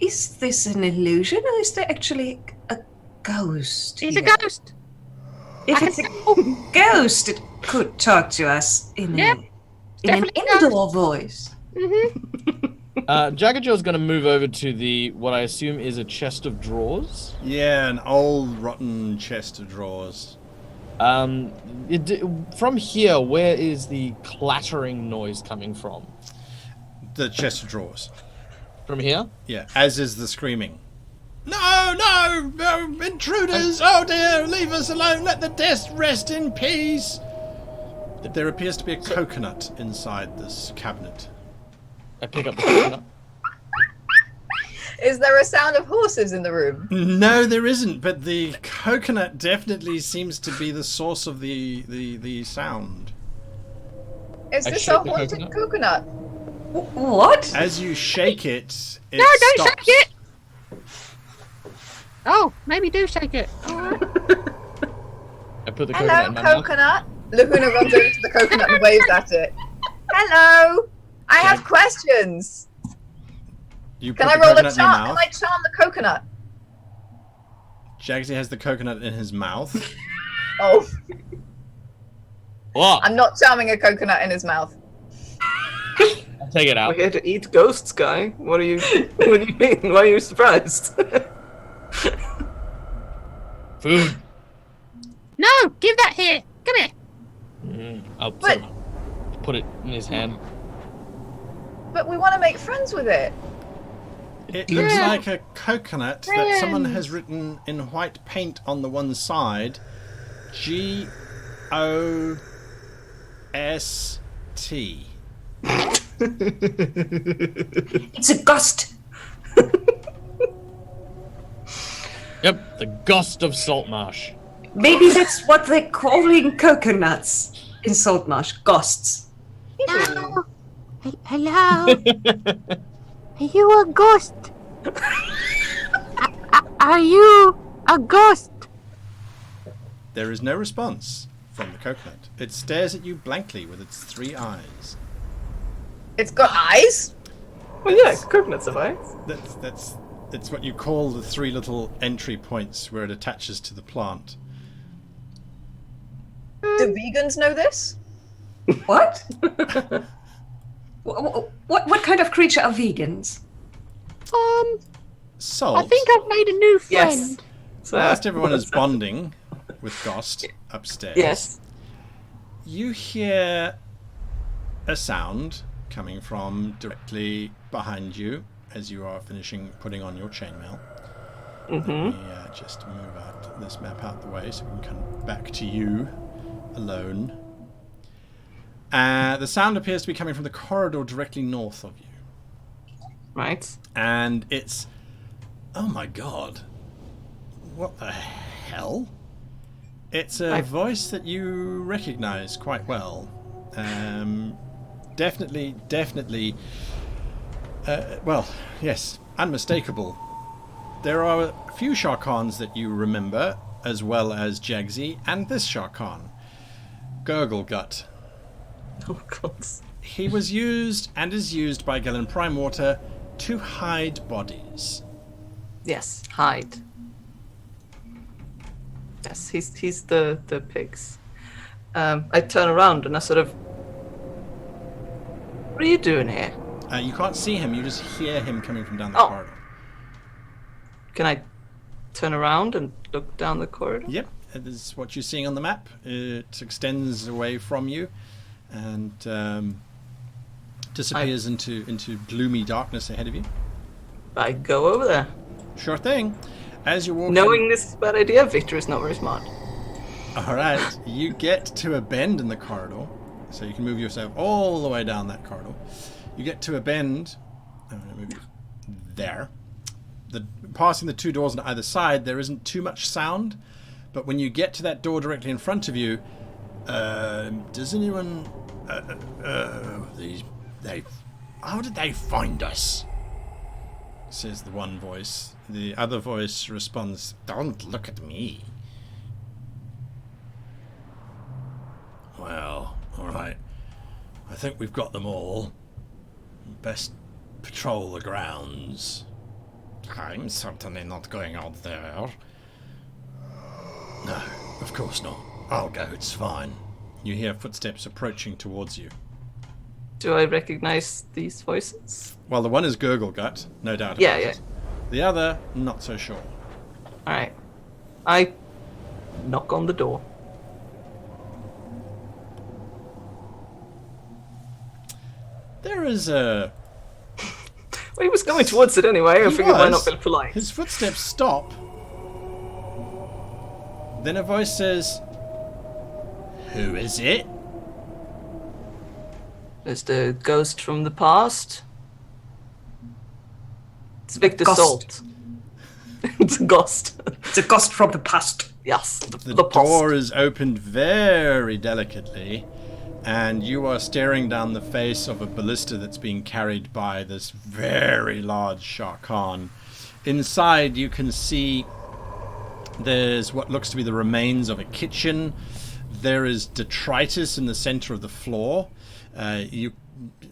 Is this an illusion, or is there actually a ghost? He's a here? ghost. If it's a ghost, it could talk to us in Yep, an definitely indoor voice. Jaggjaw's gonna move over to what I assume is a chest of drawers. Yeah, an old rotten chest of drawers. From here, where is the clattering noise coming from? The chest of drawers. From here? Yeah, as is the screaming. No, intruders! Oh dear, leave us alone, let the dead rest in peace! There appears to be a coconut inside this cabinet. I pick up the coconut. Is there a sound of horses in the room? No, there isn't, but the coconut definitely seems to be the source of the sound. Is I this shake a the haunted coconut? What? As you shake it, it No, don't stops. shake it! Oh, maybe do shake it. I put the coconut Hello, in my mouth. coconut. Laguna runs over to the coconut and waves at it. Hello. I have questions. You Can put I the roll a coconut in your charm? mouth. Can I charm the coconut? Jaggsy has the coconut in his mouth. Oh, What? I'm not charming a coconut in his mouth. I'll take it We're out. here to eat ghosts, guy. What do you mean? Why are you surprised? Food. No, give that here. Come here. I'll But- put it in his hand. But we want to make friends with it. It looks like a coconut that someone has written in white paint on the one side. G-O-S-T. It's a ghost. Yep, the Ghost of Saltmarsh. Maybe that's what they're calling coconuts in Saltmarsh. Ghosts. No. Hello. Are you a ghost? Are you a ghost? There is no response from the coconut. It stares at you blankly with its 3 eyes. It's got eyes. Well, yeah, coconuts have eyes. It's what you call the 3 little entry points where it attaches to the plant. Do vegans know this? What? What kind of creature are vegans? Salt. I think I've made a new friend. Yes. So, Whilst everyone is bonding with Ghost upstairs, Yes. you hear a sound coming from directly behind you as you are finishing putting on your chainmail. Let me just move out this map out the way so we can come back to you alone. The sound appears to be coming from the corridor directly north of you. Right. And it's... Oh my god. What the hell? It's a voice that you recognize quite well. Definitely... well, yes, unmistakable. There are a few Sharkans that you remember, as well as Jaggsy, and this Sharkan, Gurglegut. Oh, God. He was used and is used by Galen Primewater to hide bodies. Yes, hide. Yes, he's the pigs. I turn around and I sort of... What are you doing here? You can't see him, you just hear him coming from down the Oh. corridor. Can I turn around and look down the corridor? Yep, it is what you're seeing on the map. It extends away from you and disappears into gloomy darkness ahead of you. I go over there. Sure thing. As you walk Knowing this is a bad idea, Victor is not very smart. Alright, you get to a bend in the corridor, so you can move yourself all the way down that corridor. You get to a bend, I'm going to move you there. Passing the 2 doors on either side, there isn't too much sound, but when you get to that door directly in front of you, does anyone... how did they find us? Says the one voice. The other voice responds, "Don't look at me." Well, alright. I think we've got them all. Best patrol the grounds. I'm certainly not going out there. No, of course not. I'll go, it's fine. You hear footsteps approaching towards you. Do I recognize these voices? Well, the one is Gurglegut, no doubt about Yeah, it. yeah. The other, not so sure. Alright. I knock on the door. There is a... Well, he was going towards it anyway. I He figured why was. not be polite. His footsteps stop. Then a voice says, "Who is it?" There's the ghost from the past. It's Victor Ghost. Salt. It's a ghost. It's a ghost from the past. Yes, The the past. door is opened very delicately, and you are staring down the face of a ballista that's being carried by this very large Sharkan. Inside, you can see there's what looks to be the remains of a kitchen. There is detritus in the center of the floor.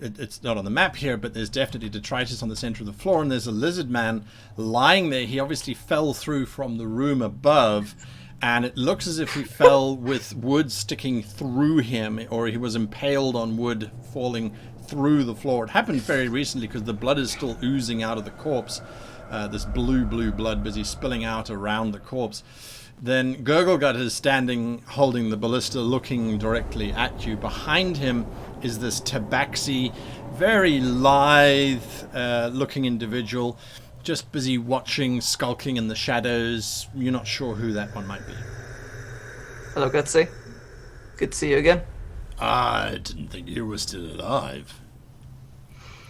It's not on the map here, but there's definitely detritus on the center of the floor, and there's a lizard man lying there. He obviously fell through from the room above, and it looks as if he fell with wood sticking through him, or he was impaled on wood falling through the floor. It happened very recently because the blood is still oozing out of the corpse. This blue blood busy spilling out around the corpse. Then Gurglegut is standing holding the ballista, looking directly at you. Behind him is this tabaxi, very lithe looking individual, just busy watching, skulking in the shadows. You're not sure who that one might be. Hello, Ghotsy. Good to see you again. I didn't think you were still alive.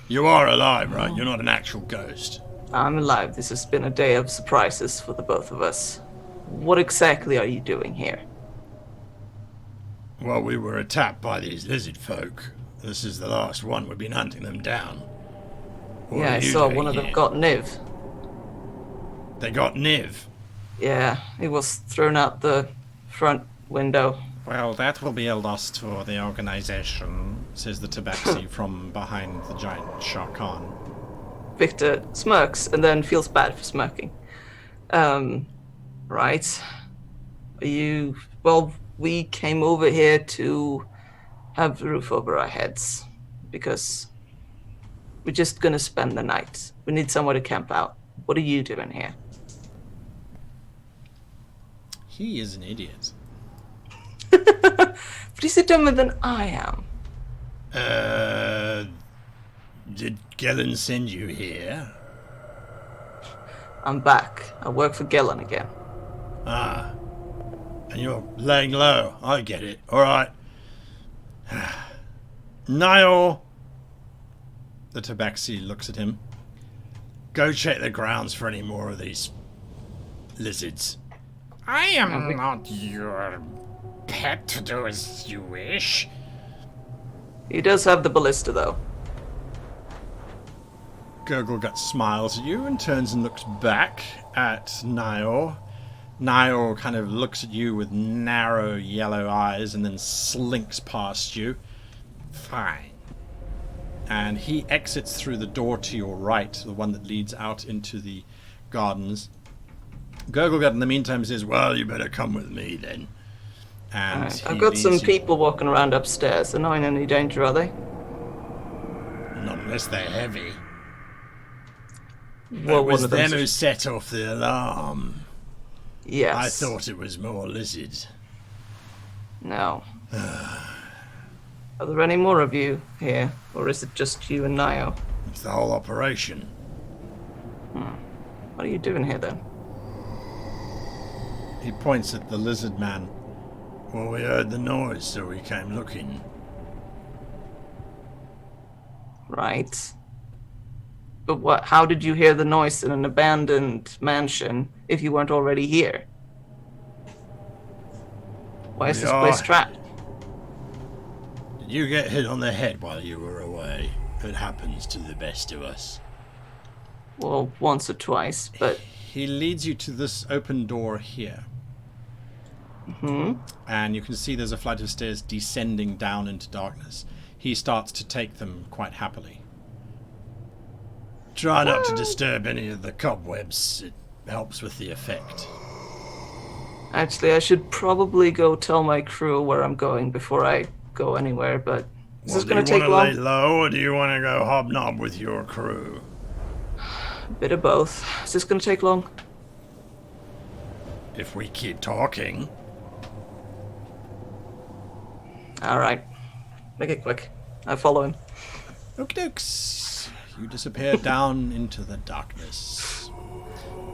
You are alive, right? You're not an actual ghost. I'm alive. This has been a day of surprises for the both of us. What exactly are you doing here? Well, we were attacked by these lizard folk. This is the last one. We've been hunting them down. What Yeah, are I you saw doing one of them here? got Niv. They got Niv. Yeah, he was thrown out the front window. Well, that will be a loss for the organization, says the tabaxi from behind the giant Sharkan. Victor smirks and then feels bad for smirking. Right. Well, we came over here to have a roof over our heads because we're just gonna spend the night. We need somewhere to camp out. What are you doing here? He is an idiot. But he's dumber than I am. Did Gellin send you here? I'm back. I work for Gellin again. Ah. And you're laying low. I get it. Alright. Niall. The tabaxi looks at him. Go check the grounds for any more of these lizards. I am not your pet to do as you wish. He does have the ballista, though. Gurglegut smiles at you and turns and looks back at Niall. Niall kind of looks at you with narrow yellow eyes and then slinks past you. Fine. And he exits through the door to your right, the one that leads out into the gardens. Gurglegut in the meantime says, well, you better come with me then. And Right. he I've got some leads you- people walking around upstairs. They're not in any danger, are they? Not unless they're heavy. Well, It was one of them them's- who set off the alarm. Yes. I thought it was more lizard. No. Are there any more of you here, or is it just you and Nio? It's the whole operation. What are you doing here then? He points at the lizard man. Well, we heard the noise, so we came looking. Right. But what? How did you hear the noise in an abandoned mansion if you weren't already here? Why is We this place are- trapped? Did you get hit on the head while you were away? It happens to the best of us. Well, once or twice, but He leads you to this open door here. And you can see there's a flight of stairs descending down into darkness. He starts to take them quite happily. Try not to disturb any of the cobwebs. It helps with the effect. actually, I should probably go tell my crew where I'm going before I go anywhere. But is this going to take Do you want long? to lay low, or do you want to go hobnob with your crew? A bit of both. Is this going to take long? If we keep talking. All right, make it quick. I follow him. Okie dokes. You disappear down into the darkness.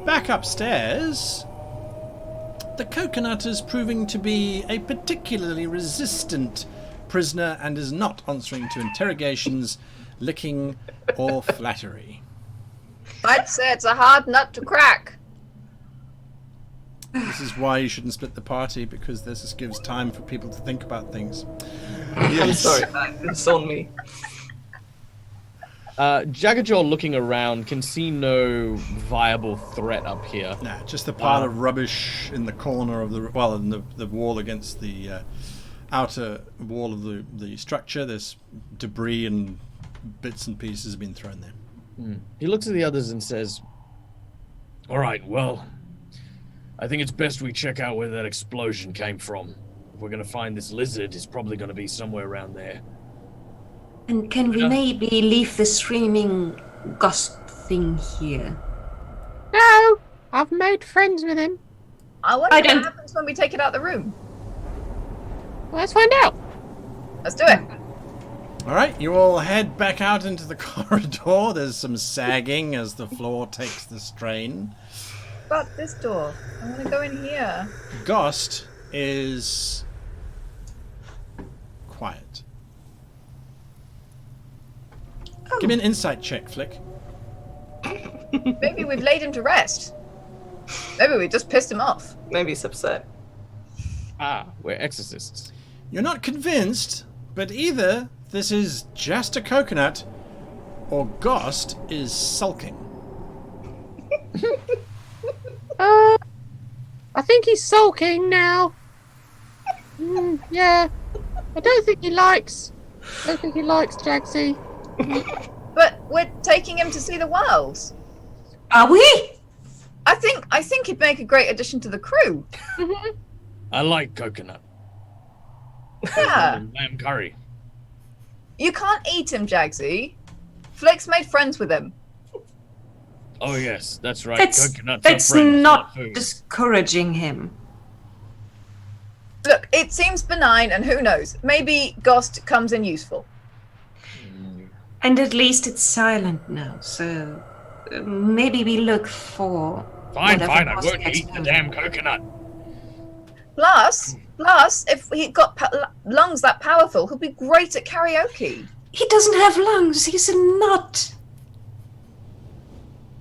Back upstairs, the coconut is proving to be a particularly resistant prisoner and is not answering to interrogations, licking, or flattery. I'd say it's a hard nut to crack. This is why you shouldn't split the party, because this just gives time for people to think about things. I'm sorry, it's on me. Jaggajaw, looking around, can see no viable threat up here. Nah, just the pile of rubbish in the corner of in the wall against the outer wall of the structure. There's debris and bits and pieces have been thrown there. He looks at the others and says, "All right, well, I think it's best we check out where that explosion came from. If we're going to find this lizard, it's probably going to be somewhere around there." And can we maybe leave the screaming ghost thing here? No, I've made friends with him. I wonder what happens when we take it out the room. Well, let's find out. Let's do it. All right, you all head back out into the corridor. There's some sagging as the floor takes the strain. But this door, I want to go in here. Ghost is quiet. Give me an insight check, Flick. Maybe we've laid him to rest. Maybe we just pissed him off. Maybe he's upset. We're exorcists. You're not convinced, but either this is just a coconut or Ghost is sulking. I think he's sulking now. Yeah. I don't think he likes Jaggsy. But we're taking him to see the wilds. Are we? I think he'd make a great addition to the crew. I like coconut. Yeah. Lamb curry. You can't eat him, Jaggsy. Flick's made friends with him. Oh yes, that's right. Coconuts That's are friends, not food. discouraging him. Look, it seems benign, and who knows? Maybe Ghost comes in useful. And at least it's silent now, so maybe we look for... Fine, whatever I was won't the eat the damn coconut. Plus, if he got lungs that powerful, he'll be great at karaoke. He doesn't have lungs, he's a nut.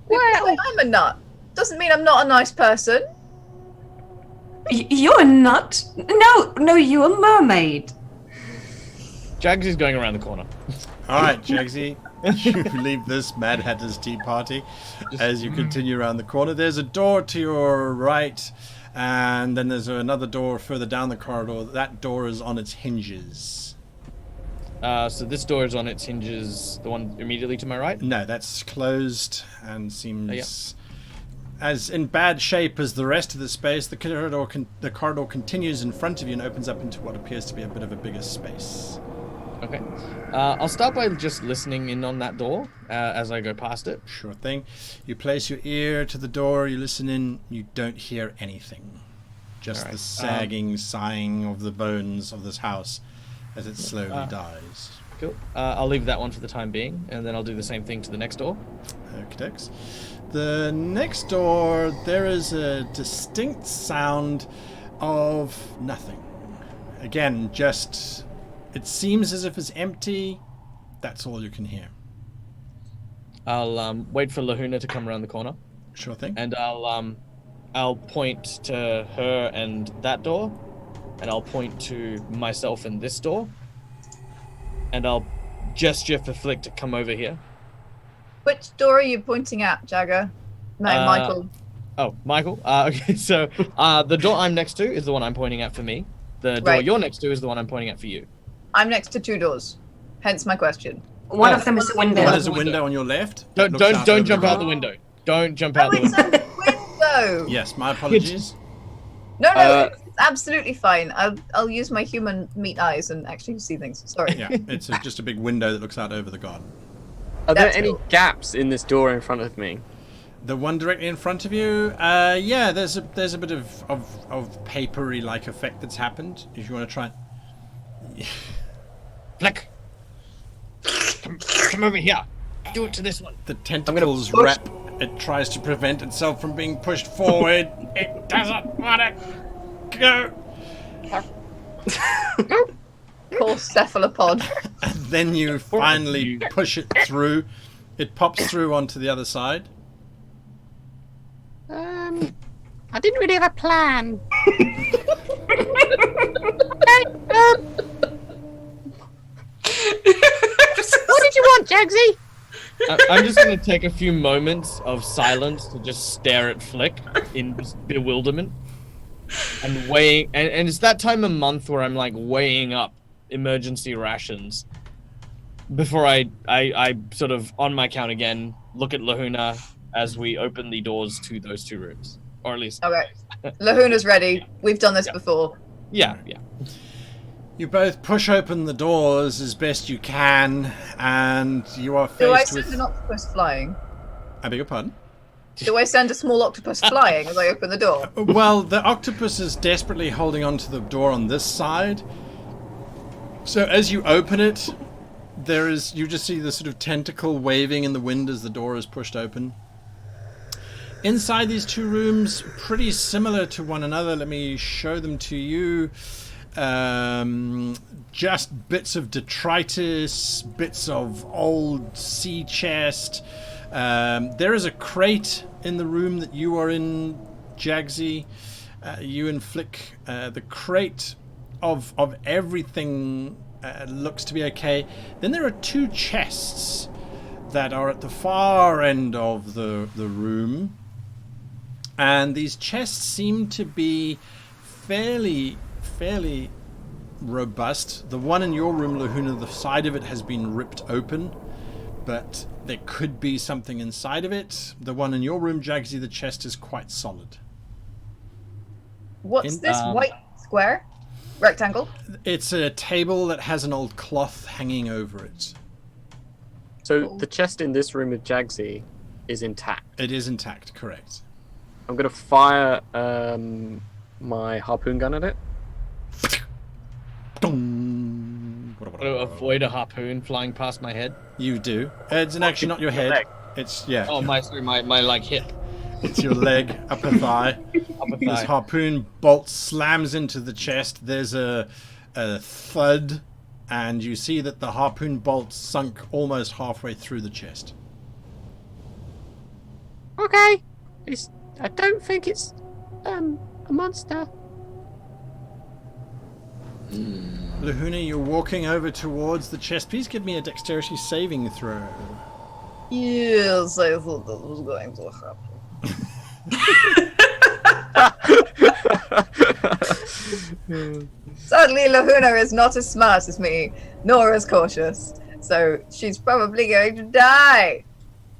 Well, I'm a nut. Doesn't mean I'm not a nice person. You're a nut? No, you're a mermaid. Jagsy's going around the corner. All right, Jaggsy, you leave this Mad Hatter's tea party as you continue around the corner. There's a door to your right, and then there's another door further down the corridor. That door is on its hinges. So this door is on its hinges, the one immediately to my right? No, that's closed and seems as in bad shape as the rest of the space. The corridor continues in front of you and opens up into what appears to be a bit of a bigger space. Okay. I'll start by just listening in on that door as I go past it. Sure thing. You place your ear to the door, you listen in, you don't hear anything. Just the sagging, sighing of the bones of this house as it slowly dies. Cool. I'll leave that one for the time being, and then I'll do the same thing to the next door. Okay. The next door, there is a distinct sound of nothing. Again, just... It seems as if it's empty. That's all you can hear. I'll wait for Lahuna to come around the corner. Sure thing. And I'll point to her and that door, and I'll point to myself and this door, and I'll gesture for Flick to come over here. Which door are you pointing at, Jagger? No, Michael. Oh, Michael. Okay, so the door I'm next to is the one I'm pointing at for me. The door you're next to is the one I'm pointing at for you. I'm next to two doors. Hence my question. One of them is a window. One is a window on your left. Don't jump out the window. Don't jump out the It's window. a window. Yes, my apologies. No, it's absolutely fine. I'll use my human meat eyes and actually see things. Sorry. Yeah, it's just a big window that looks out over the garden. Are there That's any cool. gaps in this door in front of me? The one directly in front of you, yeah, there's a bit of papery like effect that's happened. If you want to try. Flick. Come over here. Do it to this one. The tentacles wrap. It tries to prevent itself from being pushed forward. It doesn't want to go. Poor cephalopod. And then you finally push it through. It pops through onto the other side. I didn't really have a plan. What did you want, Jaggsy? I'm just going to take a few moments of silence to just stare at Flick in bewilderment. And weighing, and it's that time of month where I'm like weighing up emergency rations before I sort of, on my count again, look at Lahuna as we open the doors to those two rooms. Or at least... Okay. Lahuna's ready. We've done this before. Yeah. You both push open the doors as best you can, and you are Do I faced send with... an octopus flying? I beg your pardon? Do I send a small octopus flying as I open the door? Well, the octopus is desperately holding onto the door on this side. So as you open it, you just see the sort of tentacle waving in the wind as the door is pushed open. Inside these two rooms, pretty similar to one another. Let me show them to you. Just bits of detritus, bits of old sea chest. There is a crate in the room that you are in, Jaggsy. You and Flick. The crate of everything looks to be okay. Then there are two chests that are at the far end of the room. And these chests seem to be fairly robust. The one in your room, Lahuna, the side of it has been ripped open, but there could be something inside of it. The one in your room, Jaggsy, the chest is quite solid. What's this white square? Rectangle? It's a table that has an old cloth hanging over it. So the chest in this room with Jaggsy is intact. It is intact, correct. I'm going to fire my harpoon gun at it. To avoid a harpoon flying past my head. You do. It's actually not your head. It's, yeah. Oh, my like hip. It's your leg, upper thigh. This harpoon bolt slams into the chest. There's a thud, and you see that the harpoon bolt sunk almost halfway through the chest. Okay. I don't think it's a monster. Lahuna, you're walking over towards the chest. Please give me a dexterity saving throw. Yes, I thought that was going to happen. Sadly, Lahuna is not as smart as me, nor as cautious. So she's probably going to die.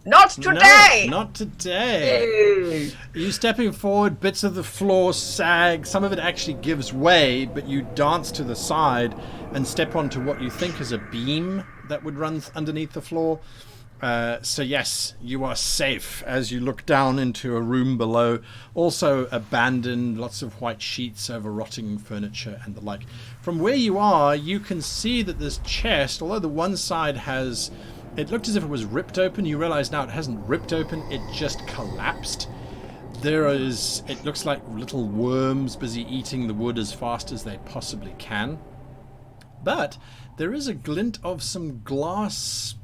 Not today! No, not today. You stepping forward, bits of the floor sag. Some of it actually gives way, but you dance to the side and step onto what you think is a beam that would run underneath the floor. So yes, you are safe as you look down into a room below. Also abandoned, lots of white sheets over rotting furniture and the like. From where you are, you can see that this chest, although the one side has... It looked as if it was ripped open. You realize now it hasn't ripped open. It just collapsed. It looks like little worms busy eating the wood as fast as they possibly can. But there is a glint of some glass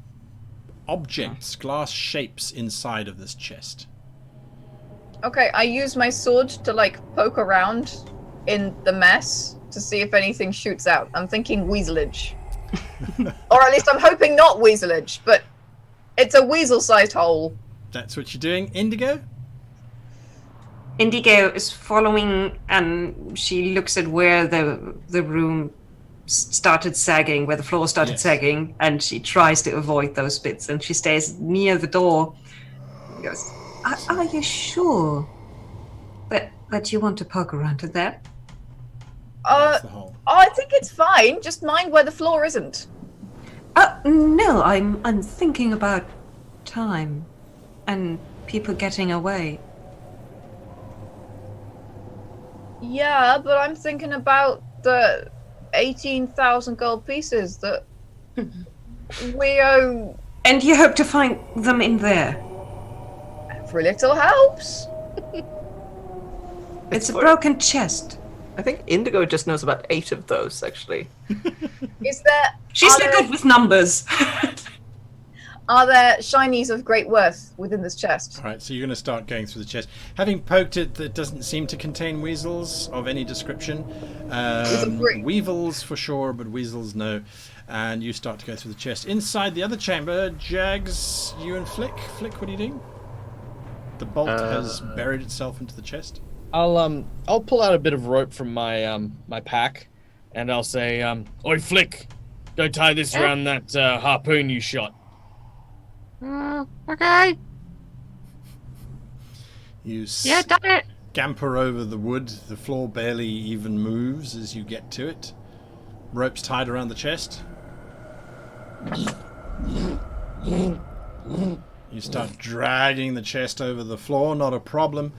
objects, glass shapes inside of this chest. Okay, I use my sword to poke around in the mess to see if anything shoots out. I'm thinking weaselage. Or at least I'm hoping not weaselage, but it's a weasel-sized hole. That's what you're doing. Indigo? Indigo is following, and she looks at where the room started sagging, where the floor started sagging, and she tries to avoid those bits, and she stays near the door. She goes, are you sure that you want to poke around at that? I think it's fine. Just mind where the floor isn't. No, I'm thinking about time and people getting away. Yeah, but I'm thinking about the 18,000 gold pieces that we owe. And you hope to find them in there? Every little helps. It's a broken chest. I think Indigo just knows about 8 of those, actually. Is there? She's not good with numbers. Are there shinies of great worth within this chest? All right, so you're going to start going through the chest. Having poked it, that doesn't seem to contain weasels of any description. Weevils for sure, but weasels no. And you start to go through the chest. Inside the other chamber, Jags, you and Flick. Flick, what are you doing? The bolt has buried itself into the chest. I'll pull out a bit of rope from my my pack, and I'll say, "Oi, Flick, go tie this around that harpoon you shot." Okay. You Done it. scamper over the wood. The floor barely even moves as you get to it. Rope's tied around the chest. You start dragging the chest over the floor, not a problem.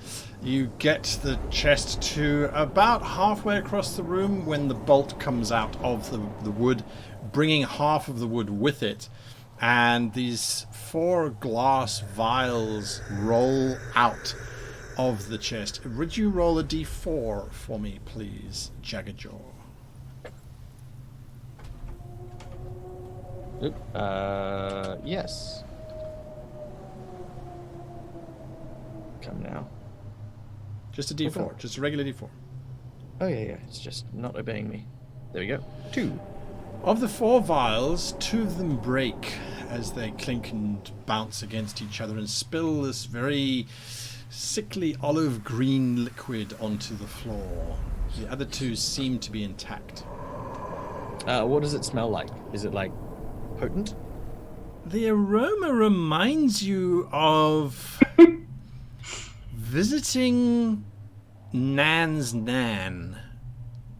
You get the chest to about halfway across the room when the bolt comes out of the wood, bringing half of the wood with it. And these 4 glass vials roll out of the chest. Would you roll a d4 for me, please, Jaggajaw? Yes. Come now. Just a d4, Okay. just a regular d4. Oh yeah, it's just not obeying me. There we go. 2. Of the 4 vials, 2 of them break as they clink and bounce against each other and spill this very sickly olive green liquid onto the floor. The other 2 seem to be intact. What does it smell like? Is it like potent? The aroma reminds you of visiting Nan's Nan.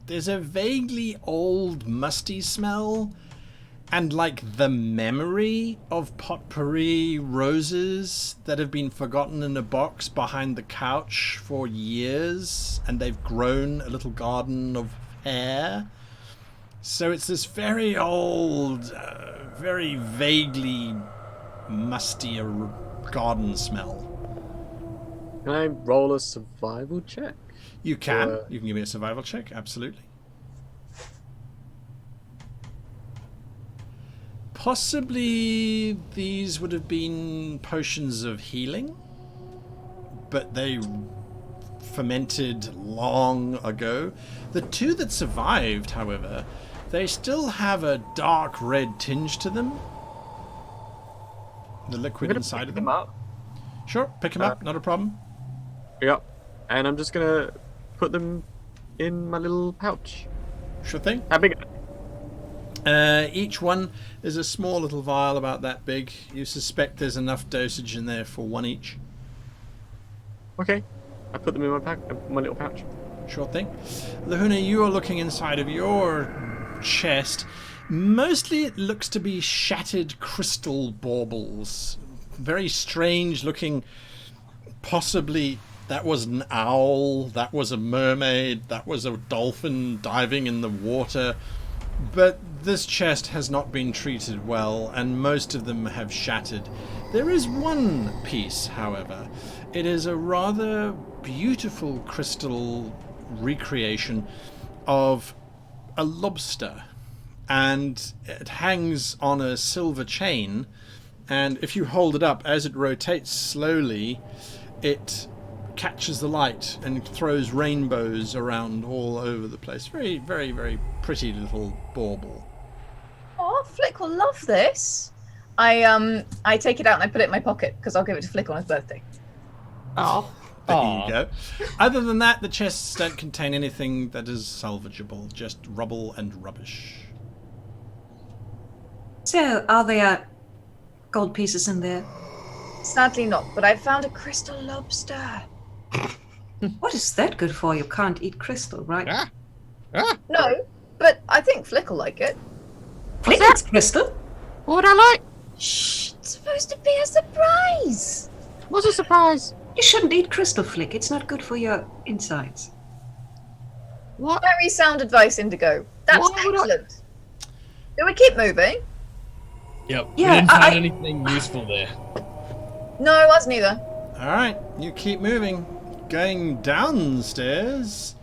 There's a vaguely old, musty smell, and like the memory of potpourri roses that have been forgotten in a box behind the couch for years, and they've grown a little garden of hair. So it's this very old, very vaguely musty garden smell. Can I roll a survival check? You can. You can give me a survival check, absolutely. Possibly these would have been potions of healing, but they fermented long ago. The 2 that survived, however, they still have a dark red tinge to them. The liquid inside of them. Up. Sure, pick them up, not a problem. Yep. And I'm just gonna put them in my little pouch. Sure thing. How big? Each one is a small little vial about that big. You suspect there's enough dosage in there for 1 each. Okay. I put them in my little pouch. Sure thing. Lahuna, you are looking inside of your chest. Mostly it looks to be shattered crystal baubles. Very strange looking. Possibly that was an owl, that was a mermaid, that was a dolphin diving in the water. But this chest has not been treated well, and most of them have shattered. There is one piece, however. It is a rather beautiful crystal recreation of a lobster, and it hangs on a silver chain, and if you hold it up, as it rotates slowly, it catches the light and throws rainbows around all over the place. Very, very, very pretty little bauble. Oh, Flick will love this. I take it out and I put it in my pocket because I'll give it to Flick on his birthday. Oh. There you go. Other than that, the chests don't contain anything that is salvageable, just rubble and rubbish. So, are there gold pieces in there? Sadly not, but I found a crystal lobster. What is that good for? You can't eat crystal, right? No, but I think Flick will like it. Flick eats crystal? What would I like? Shh, it's supposed to be a surprise. What's a surprise? You shouldn't eat crystal, Flick. It's not good for your insides. What? Very sound advice, Indigo. That's Why would I- excellent. Do we keep moving? Yep. Yeah, we didn't find I- anything useful there. No, I wasn't either. Alright, you keep moving. Going downstairs.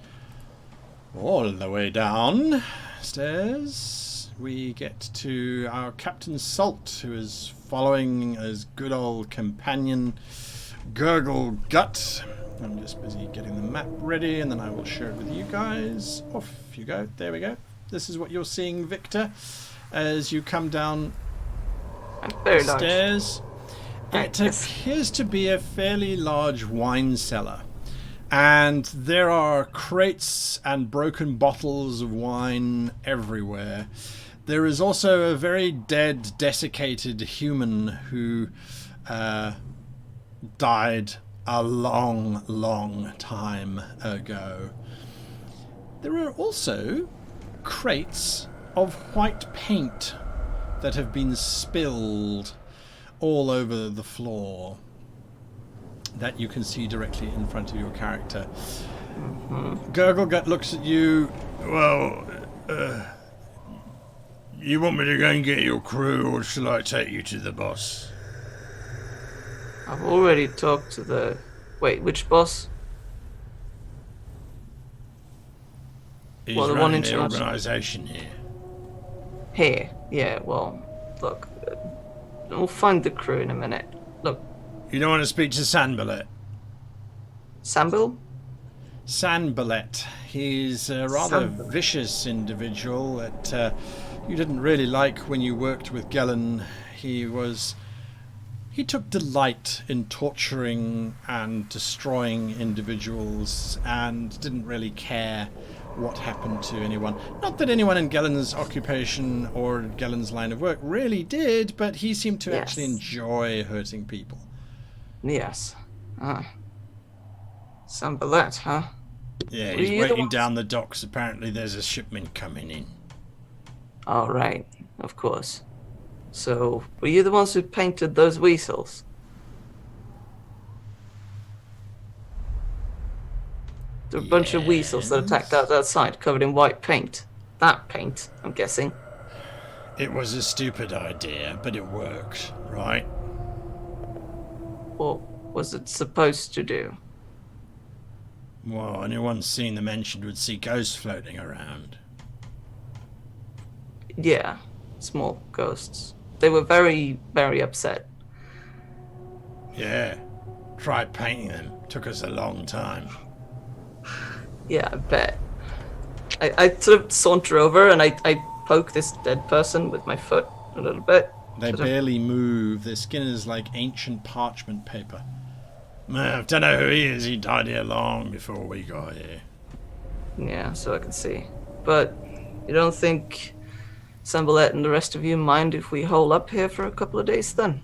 All the way downstairs. we get to our Captain Salt, who is following his good old companion, Gurgle Gut. I'm just busy getting the map ready, and then I will share it with you guys. Off you go. There we go. This is what you're seeing, Victor, as you come down Very the large. stairs. It Yes. appears to be a fairly large wine cellar. And there are crates and broken bottles of wine everywhere. There is also a very dead, desiccated human who died a long, long time ago. There are also crates of white paint that have been spilled all over the floor that you can see directly in front of your character. Gurglegut looks at you. Well, you want me to go and get your crew, or shall I take you to the boss? I've already talked to the... Wait, which boss? He's Well, the one running in the charge. organisation here. Here. Yeah, well, look. We'll find the crew in a minute. Look, You don't want to speak to Sanballet? Sambil? Sanballet. He's a rather Sanballet. vicious individual that you didn't really like when you worked with Gellin. He took delight in torturing and destroying individuals and didn't really care what happened to anyone. Not that anyone in Gellin's occupation or Gellin's line of work really did, but he seemed to actually Yes. enjoy hurting people. Yes. Sambalet, huh? Yeah, Were he's you the waiting ones- down the docks. Apparently there's a shipment coming in. All right, of course. So, were you the ones who painted those weasels? There were a bunch of weasels that attacked us outside, covered in white paint. That paint, I'm guessing. It was a stupid idea, but it worked, right? What was it supposed to do? Well, anyone seeing the mentioned would see ghosts floating around. Yeah, small ghosts. They were very, very upset. Yeah. Tried painting them. Took us a long time. Yeah, I bet. I sort of saunter over and I poke this dead person with my foot a little bit. They Sort of- barely move. Their skin is like ancient parchment paper. I don't know who he is. He died here long before we got here. Yeah, so I can see. But you don't think Sambalet and the rest of you mind if we hole up here for a couple of days then?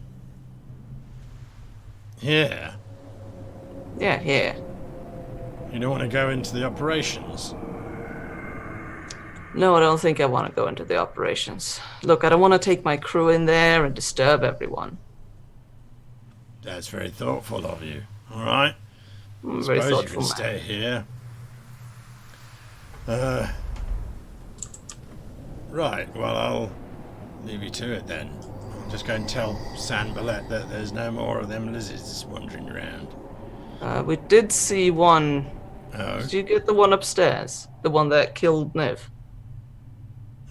Yeah. Yeah. You don't want to go into the operations? No, I don't think I want to go into the operations. Look, I don't want to take my crew in there and disturb everyone. That's very thoughtful of you. All right. I'm very Suppose you thoughtful can man. stay here. Right, well, I'll leave you to it then. I'll just go and tell Sanballet that there's no more of them lizards wandering around. We did see one. Oh, Did you get the one upstairs? The one that killed Niv?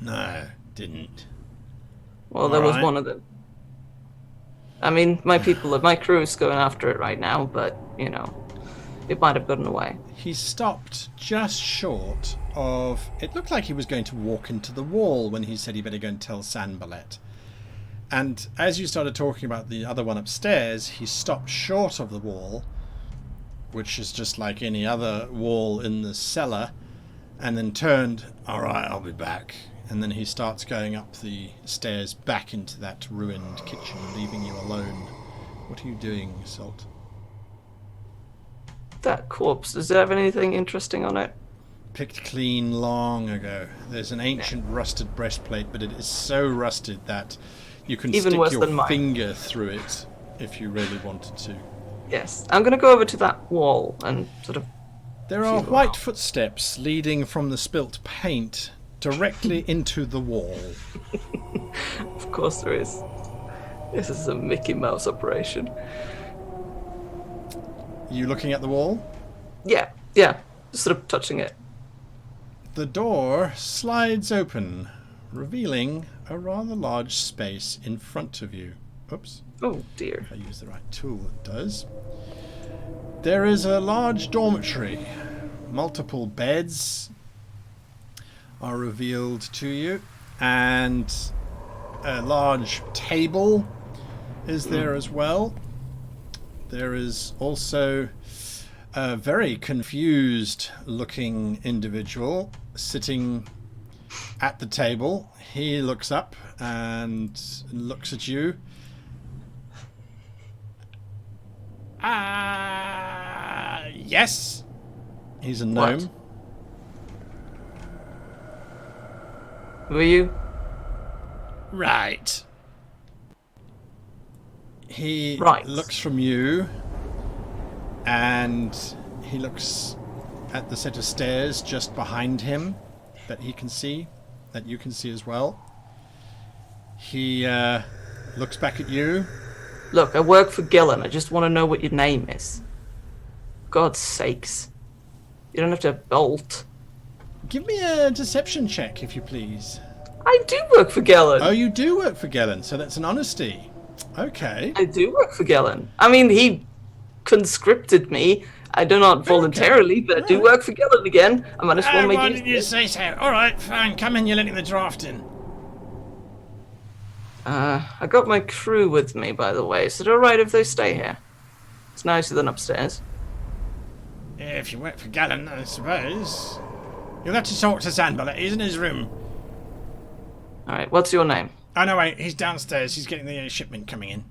no, didn't. Well, there was Alright. one of them. I mean, my crew is going after it right now, but, you know, it might have gotten away. He stopped just short of... It looked like he was going to walk into the wall when he said he better go and tell Sanballet. And as you started talking about the other one upstairs, he stopped short of the wall, which is just like any other wall in the cellar, and then turned, all right, I'll be back. And then he starts going up the stairs back into that ruined kitchen, leaving you alone. What are you doing, Salt? That corpse, does it have anything interesting on it? Picked clean long ago. There's an ancient rusted breastplate, but it is so rusted that you can Even stick worse your than mine. finger through it if you really wanted to. Yes. I'm going to go over to that wall and sort of... There are Feel white around. footsteps leading from the spilt paint directly into the wall. Of course there is. This is a Mickey Mouse operation. You looking at the wall? Yeah. Just sort of touching it. The door slides open revealing a rather large space in front of you. Oops. Oh dear. If I use the right tool, it does. There is a large dormitory. Multiple beds are revealed to you, and a large table is there as well. There is also a very confused looking individual sitting at the table. He looks up and looks at you. Yes. He's a gnome. What? Who are you? Right. He Right. looks from you, and he looks at the set of stairs just behind him that he can see, that you can see as well. He looks back at you. Look, I work for Gillen. I just want to know what your name is. God's sakes. You don't have to bolt. Give me a deception check, if you please. I do work for Gillen. Oh, you do work for Gellin, so that's an honesty. Okay. I do work for Gillen. I mean, he conscripted me. I do not voluntarily, but I do work for Gillen again. I might as well make why use did you say so? All right, fine. Come in. You're letting the draft in. I got my crew with me, by the way. Is it alright if they stay here? It's nicer than upstairs. If you work for Gellin, I suppose. You'll have to talk to Sandbullet. He's in his room. Alright, what's your name? Oh, no, wait. He's downstairs. He's getting the shipment coming in.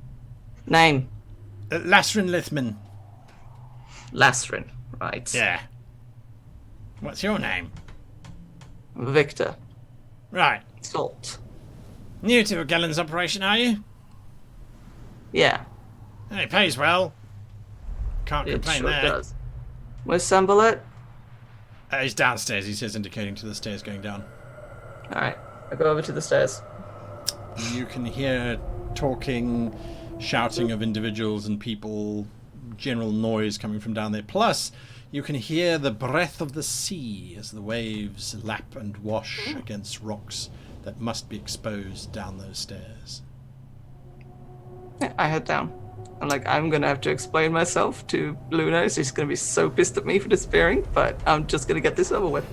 Name? Lasrin Lithman. Lasrin. Right. Yeah. What's your name? Victor. Right. Salt. New to Gellin's operation, are you? Yeah. He pays well. Can't It complain sure there. does. Where's Sambalet? He's downstairs, he says, indicating to the stairs going down. Alright, I go over to the stairs. You can hear talking, shouting of individuals and people, general noise coming from down there. Plus, you can hear the breath of the sea as the waves lap and wash against rocks that must be exposed down those stairs. Yeah, I head down. I'm gonna have to explain myself to Luna. She's gonna be so pissed at me for disappearing, but I'm just gonna get this over with.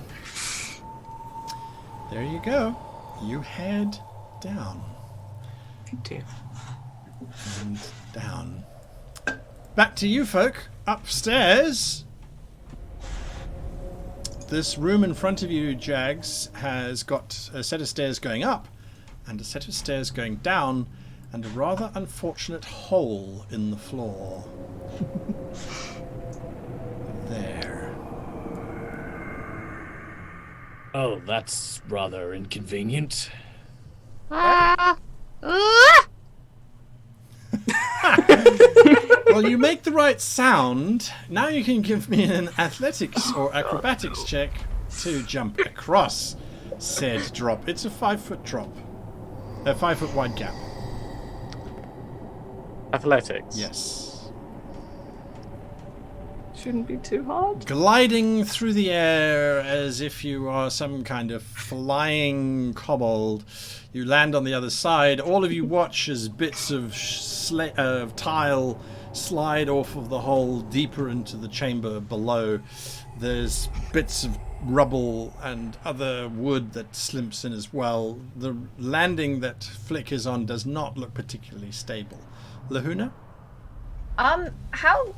There you go. You head down Dear. and down. Back to you folk. Upstairs. This room in front of you, Jags, has got a set of stairs going up and a set of stairs going down and a rather unfortunate hole in the floor. There. Oh, that's rather inconvenient. Well, you make the right sound. Now you can give me an athletics or acrobatics check to jump across said drop. It's a 5-foot drop. A 5-foot wide gap. Athletics. Yes. Shouldn't be too hard. Gliding through the air as if you are some kind of flying kobold. You land on the other side. All of you watch as bits of tile slide off of the hole deeper into the chamber below. There's bits of rubble and other wood that slimps in as well. The landing that Flick is on does not look particularly stable. Lahuna? How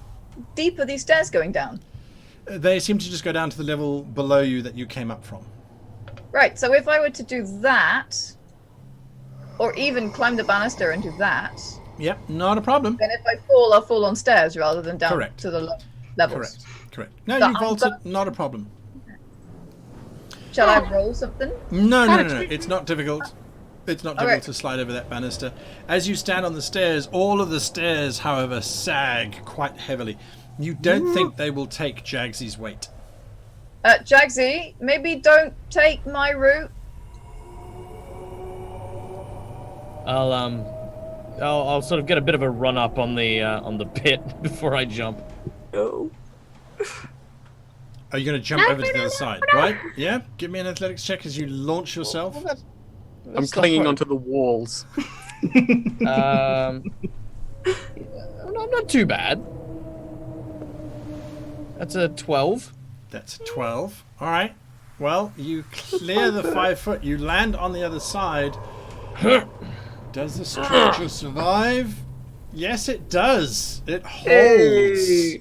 deep are these stairs going down? They seem to just go down to the level below you that you came up from. Right, so if I were to do that, or even climb the banister and do that, Yep, not a problem. then if I fall, I'll fall on stairs rather than down Correct. to the levels. Correct. Correct. No, So you I'm vaulted, go- not a problem. Shall I roll something? No. It's not difficult. It's not difficult Alright. to slide over that banister. As you stand on the stairs, all of the stairs, however, sag quite heavily. You don't think they will take Jaggsy's weight. Jaggsy, maybe don't take my route. I'll sort of get a bit of a run up on the pit before I jump. No. Are you going to jump over to the other side, right? Yeah? Give me an athletics check as you launch yourself. I'm clinging onto the walls. I'm not too bad. That's a 12. That's a 12. All right. Well, you clear the 5 foot. You land on the other side. Does the structure survive? Yes, it does. It holds.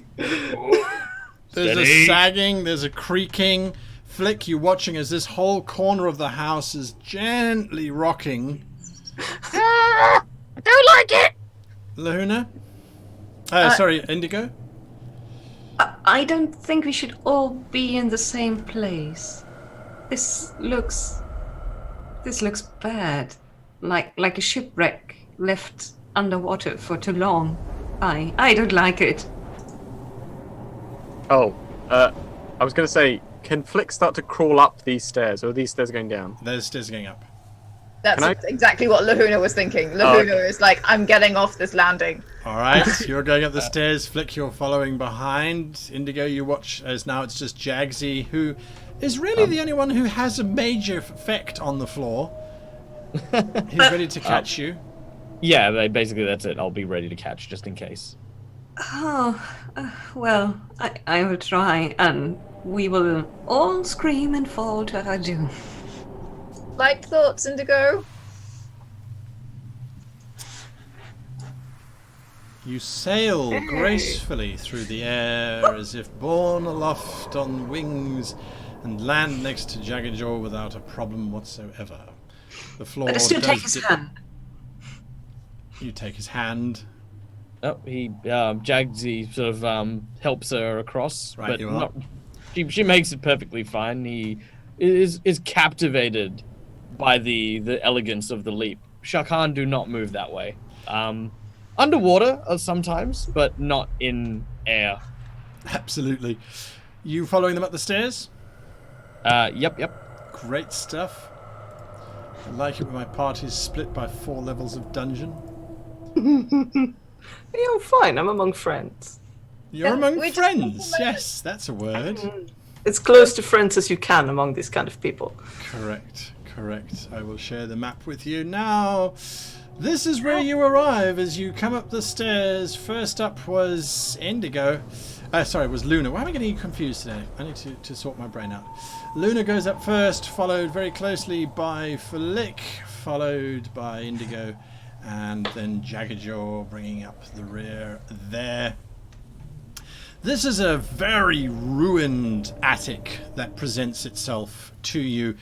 There's a sagging. There's a creaking. Flick, you watching as this whole corner of the house is gently rocking. I don't like it. Lahuna? Sorry, Indigo? I don't think we should all be in the same place. This looks bad. Like a shipwreck left underwater for too long. I don't like it. Oh, I was going to say, can Flick start to crawl up these stairs, or are these stairs going down? There's stairs going up. That's Can I- exactly what Lahuna was thinking. Lahuna is like, I'm getting off this landing. All right, you're going up the stairs. Flick, you're following behind. Indigo, you watch as now it's just Jaggsy, who is really the only one who has a major effect on the floor. He's ready to catch you. Yeah, basically that's it. I'll be ready to catch just in case. Oh, well, I will try, and we will all scream and fall to our doom. Like thoughts, Indigo? You sail gracefully through the air as if borne aloft on wings and land next to Jaggajaw without a problem whatsoever. The floor But I still does take his dip- hand. You take his hand. Oh, Jaggsy sort of helps her across, Right, but you are. she makes it perfectly fine. He is captivated by the elegance of the leap. Shakan do not move that way. Underwater sometimes, but not in air. Absolutely. You following them up the stairs? Yep. Great stuff. I like it when my party's split by 4 levels of dungeon. Yeah, I'm fine. I'm among friends. You're Yeah, among we just friends. complimented- Yes, that's a word. It's close to friends as you can among these kind of people. Correct. I will share the map with you now. This is where you arrive as you come up the stairs. First up was Indigo. Sorry, it was Luna. Why am I getting you confused today? I need to sort my brain out. Luna goes up first, followed very closely by Flick, followed by Indigo, and then Jaggajaw bringing up the rear there. This is a very ruined attic that presents itself to you.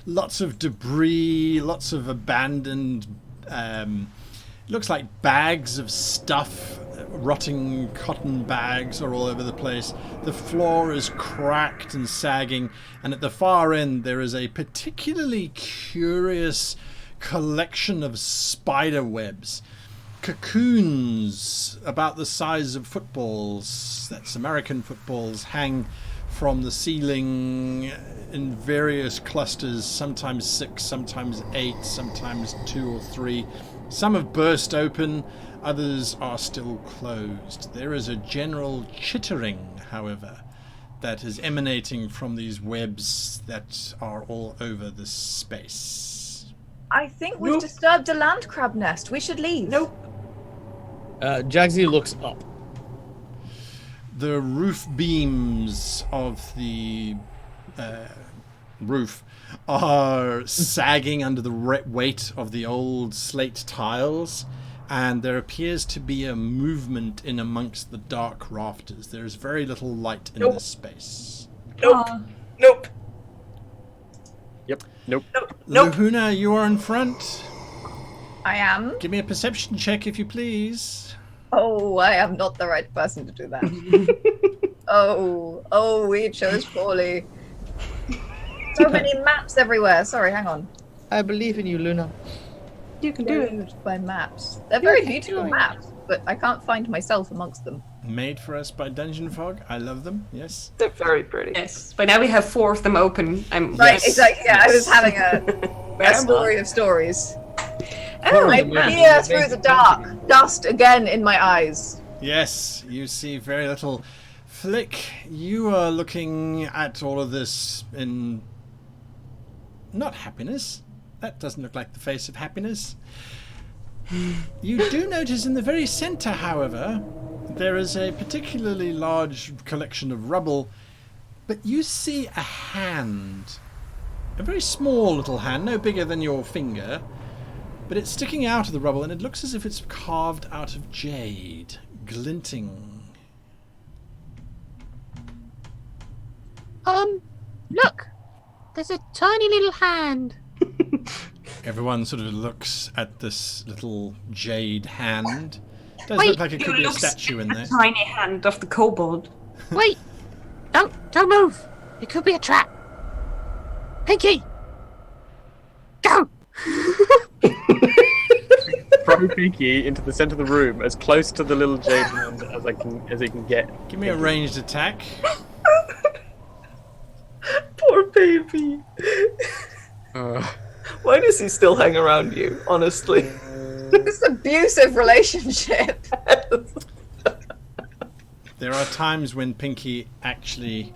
Lots of debris, lots of abandoned, looks like bags of stuff, rotting cotton bags are all over the place. The floor is cracked and sagging, and at the far end there is a particularly curious collection of spider webs. Cocoons about the size of footballs, that's American footballs, hang from the ceiling in various clusters, sometimes 6, sometimes 8, sometimes 2 or 3. Some have burst open, others are still closed. There is a general chittering, however, that is emanating from these webs that are all over the space. I think we've disturbed a land crab nest. We should leave. Nope. Jaggsy looks up. The roof beams of the roof are sagging under the weight of the old slate tiles, and there appears to be a movement in amongst the dark rafters. There is very little light in this space. Nope. Yep. Nope. Lahuna, you are in front. I am. Give me a perception check, if you please. Oh, I am not the right person to do that. Oh, we chose poorly. So many maps everywhere. Sorry, hang on. I believe in you, Luna. You can do it. Moved by maps. They're very beautiful maps, but I can't find myself amongst them. Made for us by Dungeon Fog. I love them. Yes. They're very pretty. Yes, but now we have 4 of them open. Right, Yes, exactly. Yeah, I was having a Where am story of stories. Oh, I yeah. peer through the dark, dust again in my eyes. Yes, you see very little. Flick, you are looking at all of this in not happiness, That doesn't look like the face of happiness. You do notice in the very center, however, there is a particularly large collection of rubble, but you see a hand. A very small little hand, no bigger than your finger, but it's sticking out of the rubble, and it looks as if it's carved out of jade, glinting. Look! There's a tiny little hand. Everyone sort of looks at this little jade hand. Does Wait, look like it could be a looks statue in at there. the tiny hand of the kobold. Wait! Don't move! It could be a trap. Pinky! Go! Throw Pinky into the center of the room, as close to the little jade hand as he can get. Give me a ranged attack. Poor baby. Why does he still hang around you, honestly? This abusive relationship. There are times when Pinky actually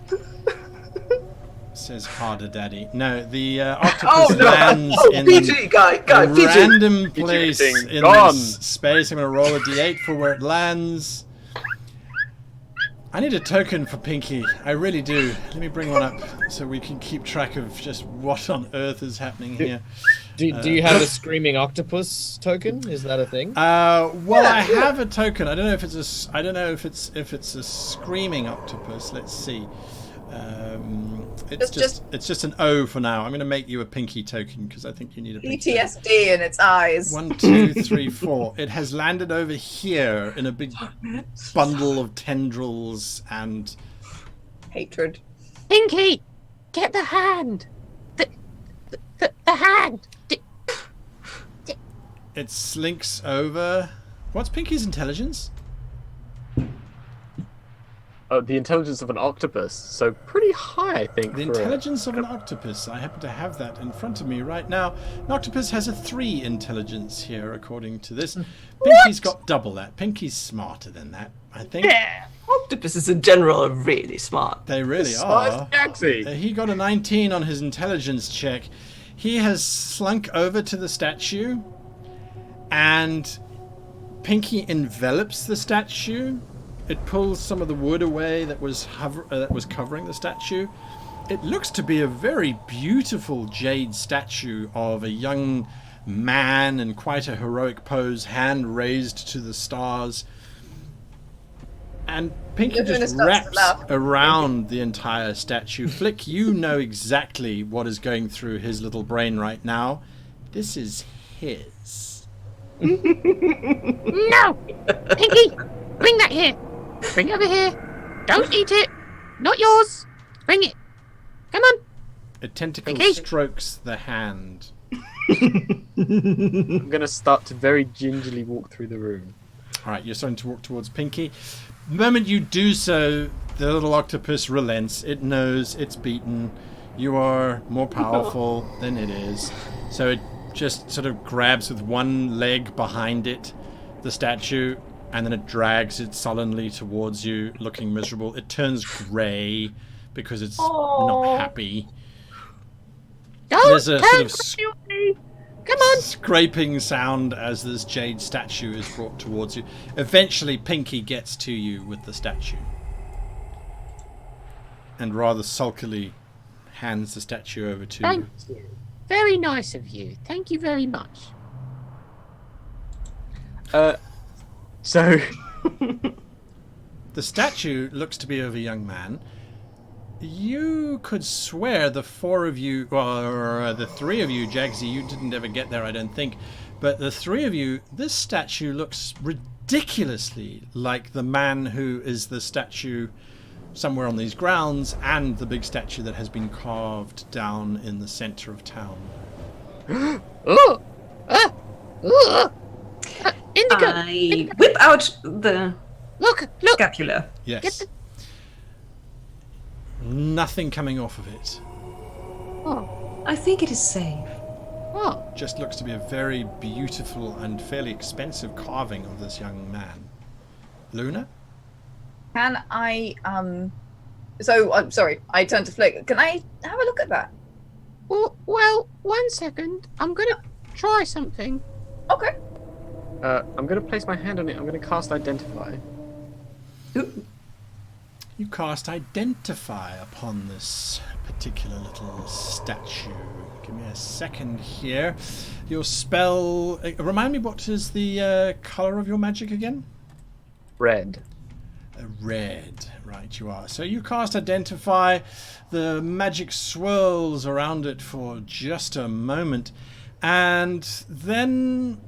says harder, Daddy. No, the octopus lands in PG, guy, a PG. random place rating in gone. this space. I'm going to roll a d8 for where it lands. I need a token for Pinky. I really do. Let me bring one up so we can keep track of just what on earth is happening here. Do you have a screaming octopus token? Is that a thing? Well, I have a token. I don't know if it's a screaming octopus. Let's see. It's just an O for now. I'm going to make you a Pinky token because I think you need a Pinky. PTSD in its eyes. 1, 2, 3, 4. It has landed over here in a big bundle of tendrils and Hatred. Pinky! Get the hand! The hand! it slinks over. What's Pinky's intelligence? The intelligence of an octopus, so pretty high, I think. The intelligence of an octopus. I happen to have that in front of me right now. An octopus has a 3 intelligence here, according to this. Pinky's got double that. Pinky's smarter than that, I think. Yeah, octopuses in general are really smart. They really Smart are. Jaggsy. He got a 19 on his intelligence check. He has slunk over to the statue, and Pinky envelops the statue. It pulls some of the wood away that was covering the statue. It looks to be a very beautiful jade statue of a young man in quite a heroic pose, hand raised to the stars. And Pinky just wraps around the entire statue. Flick, you know exactly what is going through his little brain right now. This is his. No! Pinky! Bring that here! Bring it over here! Don't eat it! Not yours! Bring it! Come on! A tentacle Pinky. strokes the hand. I'm going to start to very gingerly walk through the room. Alright, you're starting to walk towards Pinky. The moment you do so, the little octopus relents. It knows it's beaten. You are more powerful than it is. So it just sort of grabs with one leg behind it, the statue, and then it drags it sullenly towards you, looking miserable. It turns grey because it's not happy. There's a sort of Come on! scraping sound as this jade statue is brought towards you. Eventually, Pinky gets to you with the statue, and rather sulkily hands the statue over to you. Thank you. Very nice of you. Thank you very much. So, The statue looks to be of a young man. You could swear the 4 of you, or the 3 of you, Jaggsy, you didn't ever get there, I don't think, but the 3 of you, this statue looks ridiculously like the man who is the statue somewhere on these grounds, and the big statue that has been carved down in the center of town. Indigo! I whip out the Look! scapula. Yes. Nothing coming off of it. Oh, I think it is safe. oh. Just looks to be a very beautiful and fairly expensive carving of this young man. Luna? Can I, so, I'm sorry, I turned to Flick. Can I have a look at that? Well, 1 second. I'm gonna try something. Okay. I'm going to place my hand on it. I'm going to cast Identify. You cast Identify upon this particular little statue. Give me a second here. Your spell... remind me, what is the colour of your magic again? Red. Red. Right, you are. So you cast Identify. The magic swirls around it for just a moment. And then...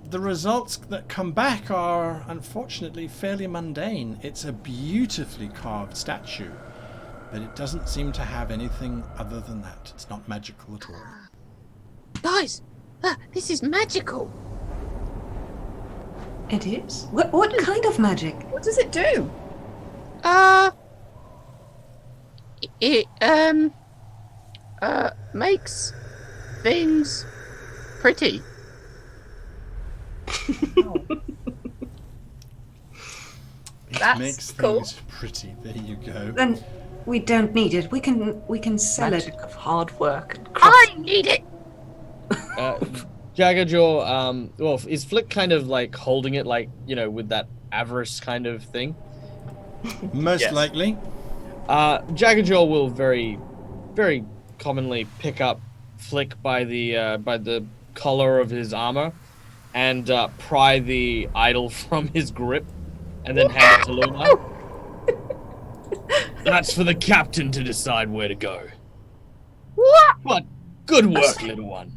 the results that come back are, unfortunately, fairly mundane. It's a beautifully carved statue, but it doesn't seem to have anything other than that. It's not magical at all. Guys, this is magical. It is? What kind of magic? What does it do? It makes things pretty. It That's makes cool. things pretty. There you go. Then we don't need it. We can sell Magic it. of hard work and I need it. Jaggerjaw, well, is Flick kind of like holding it like, you know, with that avarice kind of thing? Most Yes. likely. Jaggerjaw will very, very commonly pick up Flick by the collar of his armor and pry the idol from his grip and then hand it to Luna. That's for the captain to decide where to go. What? Good work, little one.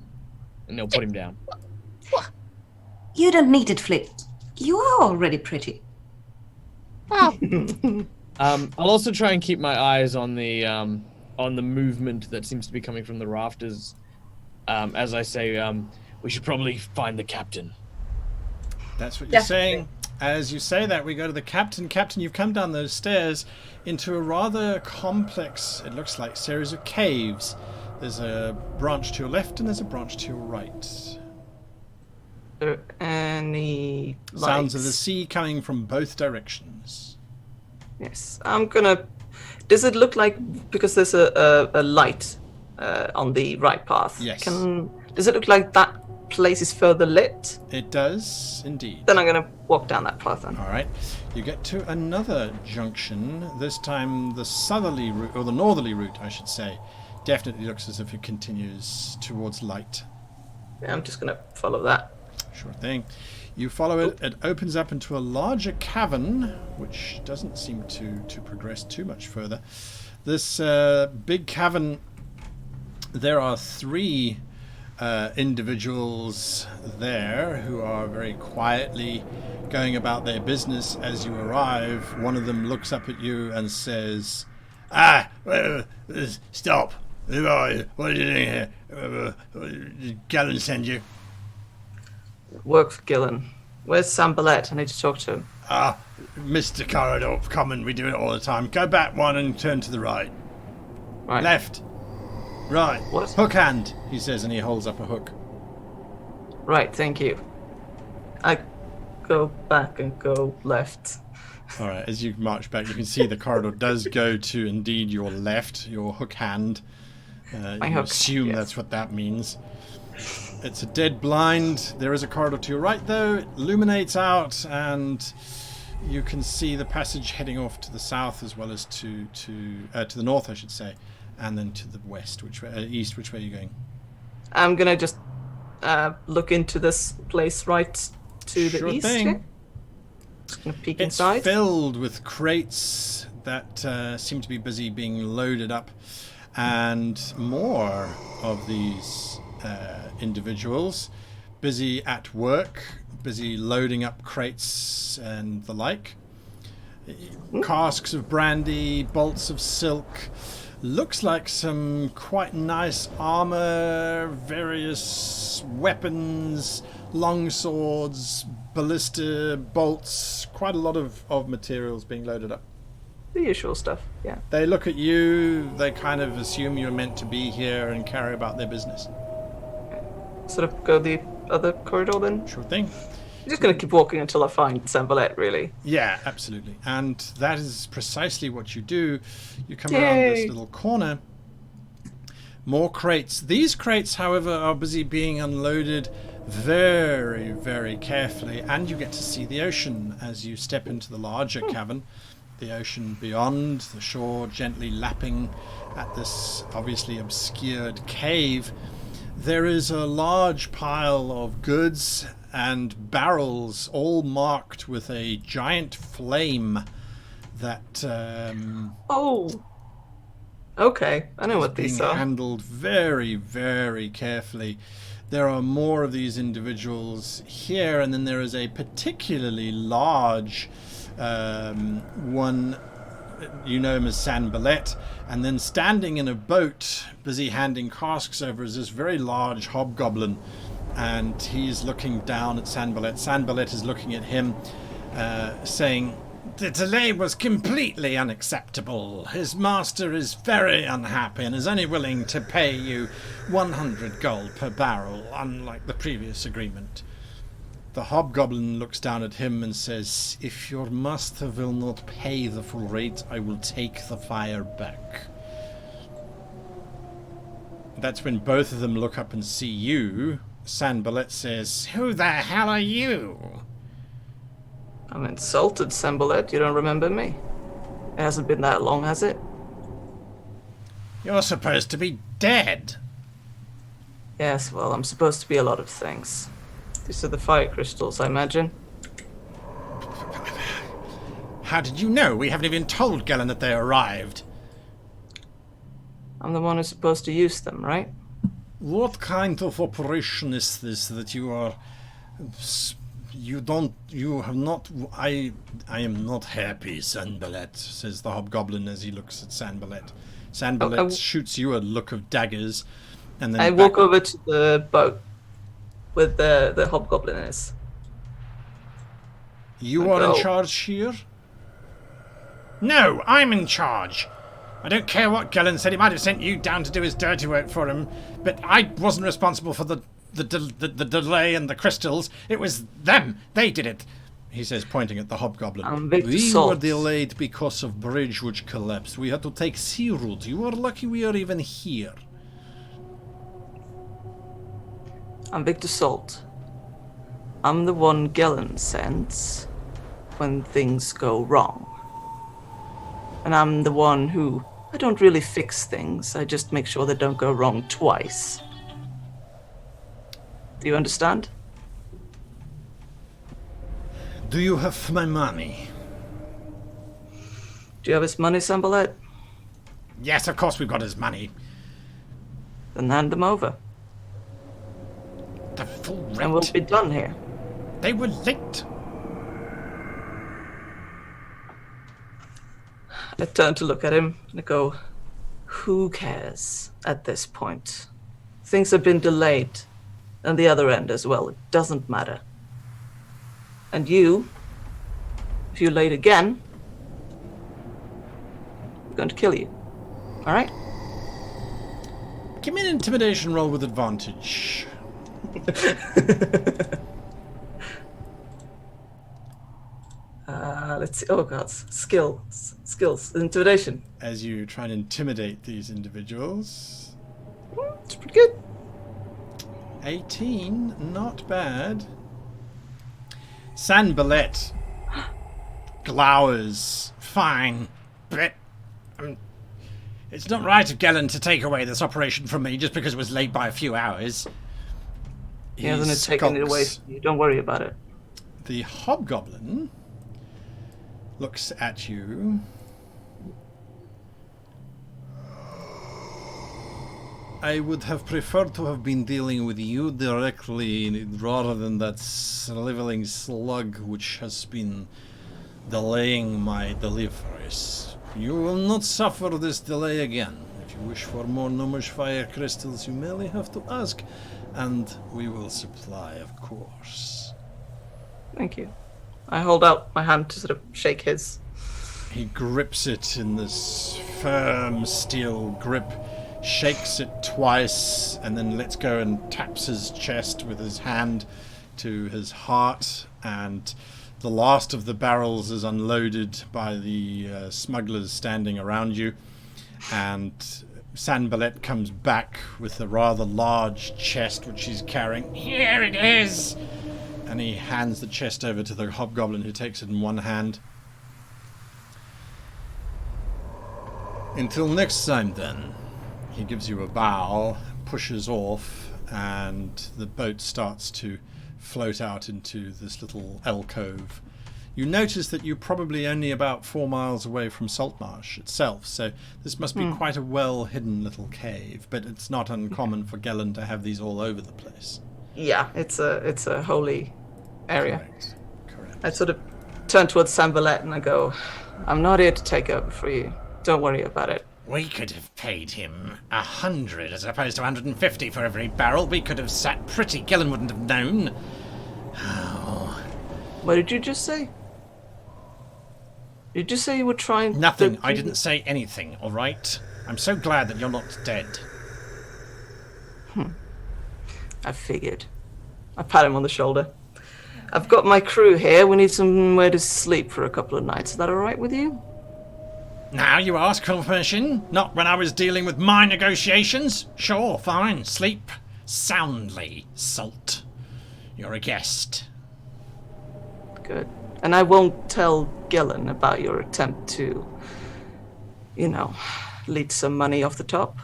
And they'll put him down. You don't need it, Flick. You are already pretty. Oh, I'll also try and keep my eyes on the movement that seems to be coming from the rafters. As I say, we should probably find the captain. That's what you're Definitely. saying. As you say that, we go to the captain. Captain, you've come down those stairs into a rather complex, it looks like, series of caves. There's a branch to your left and there's a branch to your right. any Sounds of the lights? sea coming from both directions. Yes, I'm gonna. Does it look like, because there's a light on the right path? Yes. Does it look like that place is further lit? It does, indeed. Then I'm gonna walk down that path then. All right. You get to another junction. This time the southerly route, or the northerly route, I should say, definitely looks as if it continues towards light. Yeah, I'm just gonna follow that. Sure thing. You follow it. It opens up into a larger cavern, which doesn't seem to progress too much further. This big cavern, there are three individuals there who are very quietly going about their business as you arrive. One of them looks up at you and says, stop. Who are you? What are you doing here? Did Galen send you? Work for Gillen. Where's Sam Ballette? I need to talk to him. Mr. Corridor, common, we do it all the time. Go back one and turn to the right. Right. Left. Right. What? Hook hand, he says, and he holds up a hook. Right, thank you. I go back and go left. All right, as you march back, you can see the corridor does go to, indeed, your left, your hook hand. You hook, assume yes. that's what that means. It's a dead blind. There is a corridor to your right, though. It illuminates out, and you can see the passage heading off to the south as well as to the north, I should say, and then to the west. Which way? East? Which way are you going? I'm gonna just look into this place right to the Sure east. thing. Here. Just gonna peek It's inside. filled with crates that seem to be busy being loaded up, and more of these individuals busy at work, busy loading up crates and the like. Casks of brandy, bolts of silk. Looks like some quite nice armor, various weapons, long swords, ballista bolts, quite a lot of materials being loaded up. The usual stuff, yeah. They look at you, they kind of assume you're meant to be here and carry about their business. Sort of go the other corridor then. Sure thing. I'm just gonna keep walking until I find Sam Ballette, really. Yeah, absolutely. And that is precisely what you do. You come around this Yay. little corner. More crates. These crates, however, are busy being unloaded very, very carefully, and you get to see the ocean as you step into the larger cavern. The ocean beyond, the shore gently lapping at this obviously obscured cave. There is a large pile of goods and barrels, all marked with a giant flame that Oh. Okay, I know what being these are. handled very, very carefully. There are more of these individuals here, and then there is a particularly large one. You know him as Sanballat, and then standing in a boat, busy handing casks over, is this very large hobgoblin, and he's looking down at Sanballat. Sanballat is looking at him, saying, "The delay was completely unacceptable. His master is very unhappy and is only willing to pay you 100 gold per barrel, unlike the previous agreement." The hobgoblin looks down at him and says, "If your master will not pay the full rate, I will take the fire back." That's when both of them look up and see you. Sanballat says, "Who the hell are you?" I'm insulted, Sembolet. You don't remember me? It hasn't been that long, has it? "You're supposed to be dead." Yes, well, I'm supposed to be a lot of things. These are the fire crystals, I imagine. "How did you know? We haven't even told Gellin that they arrived." I'm the one who's supposed to use them, right? "What kind of operation is this that you are... You have not... I am not happy, Sanballat," says the hobgoblin as he looks at Sanballat. Sanballat shoots you a look of daggers, and then I walk over to the boat with the hobgoblin is. "You are in charge here?" "No, I'm in charge. I don't care what Gellin said. He might have sent you down to do his dirty work for him, but I wasn't responsible for the delay and the crystals. It was them. They did it," he says, pointing at the hobgoblin. "We were delayed because of bridge which collapsed. We had to take sea route. You are lucky we are even here." I'm Victor Salt. I'm the one Gellin sends when things go wrong. And I'm the one who... I don't really fix things. I just make sure they don't go wrong twice. Do you understand? "Do you have my money?" Do you have his money, Sambalet? "Yes, of course we've got his money." Then hand them over. "The full rate." And we'll be done here. "They were late." I turn to look at him and I go, who cares at this point? Things have been delayed. And the other end as well. It doesn't matter. And you, if you're late again, I'm going to kill you. Alright? Give me an intimidation roll with advantage. Let's see. Oh god, skills, intimidation. As you try and intimidate these individuals. It's pretty good. 18, not bad. Sanballat glowers. "Fine, but it's not right of Gellin to take away this operation from me just because it was late by a few hours." He hasn't taken it away from you. Don't worry about it. The hobgoblin looks at you. "I would have preferred to have been dealing with you directly rather than that sniveling slug which has been delaying my deliveries. You will not suffer this delay again. If you wish for more gnomish fire crystals, you merely have to ask, and we will supply, of course." Thank you. I hold out my hand to sort of shake his. He grips it in this firm steel grip, shakes it twice, and then lets go and taps his chest with his hand to his heart, and the last of the barrels is unloaded by the smugglers standing around you, and Sanballat comes back with a rather large chest which he's carrying. Here it is! And he hands the chest over to the hobgoblin, who takes it in one hand. Until next time, then. He gives you a bow, pushes off, and the boat starts to float out into this little alcove. You notice that you're probably only about 4 miles away from Saltmarsh itself, so this must be quite a well-hidden little cave, but it's not uncommon for Gelen to have these all over the place. Yeah, it's a holy area. Correct. I sort of turn towards Sanballat and I go, I'm not here to take over for you. Don't worry about it. We could have paid him 100 as opposed to 150 for every barrel. We could have sat pretty. Gelen wouldn't have known. Oh. What did you just say? Did you say you were trying... Nothing. I didn't say anything, all right? I'm so glad that you're not dead. I figured. I pat him on the shoulder. I've got my crew here. We need somewhere to sleep for a couple of nights. Is that all right with you? Now you ask for permission? Not when I was dealing with my negotiations? Sure, fine. Sleep soundly, Salt. You're a guest. Good. And I won't tell Gelen about your attempt to, lead some money off the top.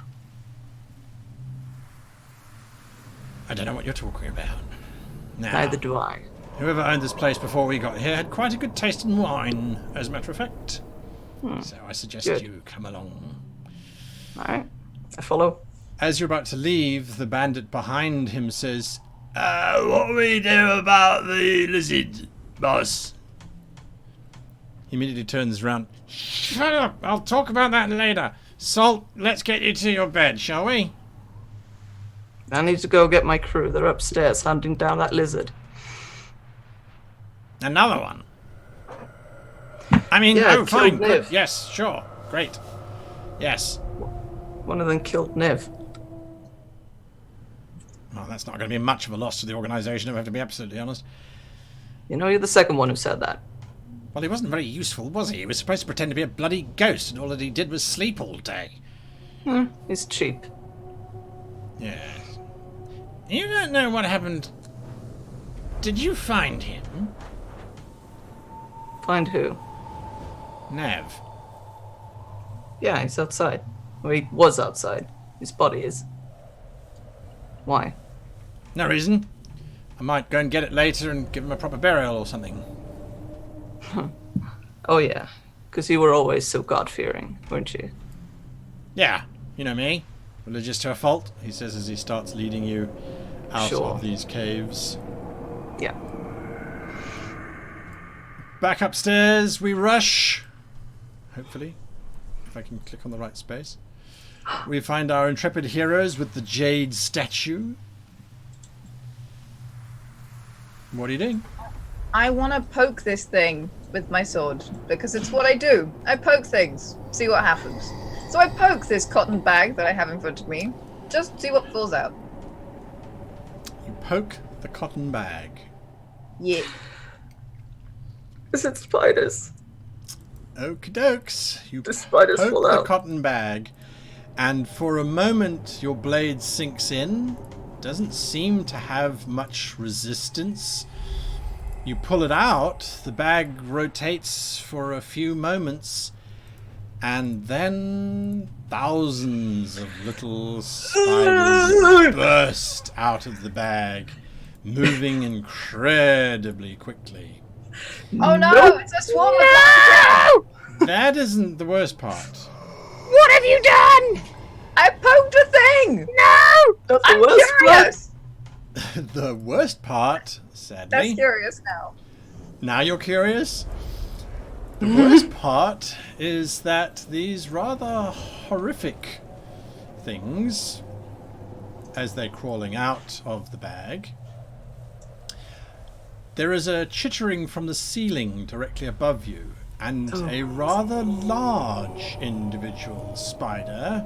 I don't know what you're talking about. Now, Neither do I. whoever owned this place before we got here had quite a good taste in wine, as a matter of fact. So I suggest Good. you come along. All right. I follow. As you're about to leave, the bandit behind him says, what do we do about the lizard, boss? He immediately turns around. Shut up! I'll talk about that later. Salt, let's get you to your bed, shall we? I need to go get my crew. They're upstairs hunting down that lizard. Another one. I mean, Yeah, oh, fine, killed good. Niv. Yes, sure, great. Yes. One of them killed Niv. Well, that's not going to be much of a loss to the organisation, if I have to be absolutely honest. You're the second one who said that. Well, he wasn't very useful, was he? He was supposed to pretend to be a bloody ghost, and all that he did was sleep all day. He's cheap. Yes. You don't know what happened. Did you find him? Find who? Nev. Yeah, he's outside. Well, he was outside. His body is. Why? No reason. I might go and get it later and give him a proper burial or something. Oh, yeah. Because you were always so God-fearing, weren't you? Yeah, you know me. Religious to a fault, he says as he starts leading you out Sure. of these caves. Yeah. Back upstairs we rush. Hopefully. If I can click on the right space. We find our intrepid heroes with the jade statue. What are you doing? I want to poke this thing with my sword because it's what I do. I poke things, see what happens. So I poke this cotton bag that I have in front of me, just see what falls out. You poke the cotton bag. Yeah. Is it spiders? Okie dokes. You The spiders poke fall the out. cotton bag, and for a moment your blade sinks in. Doesn't seem to have much resistance. You pull it out, the bag rotates for a few moments, and then thousands of little spiders burst out of the bag, moving incredibly quickly. Oh no, it's a swarm of black. That isn't the worst part. What have you done? I poked a thing! No! That's the I'm worst part. curious! The worst part, That's sadly. curious now. Now you're curious? The worst part is that these rather horrific things, as they're crawling out of the bag, there is a chittering from the ceiling directly above you, and a rather large individual spider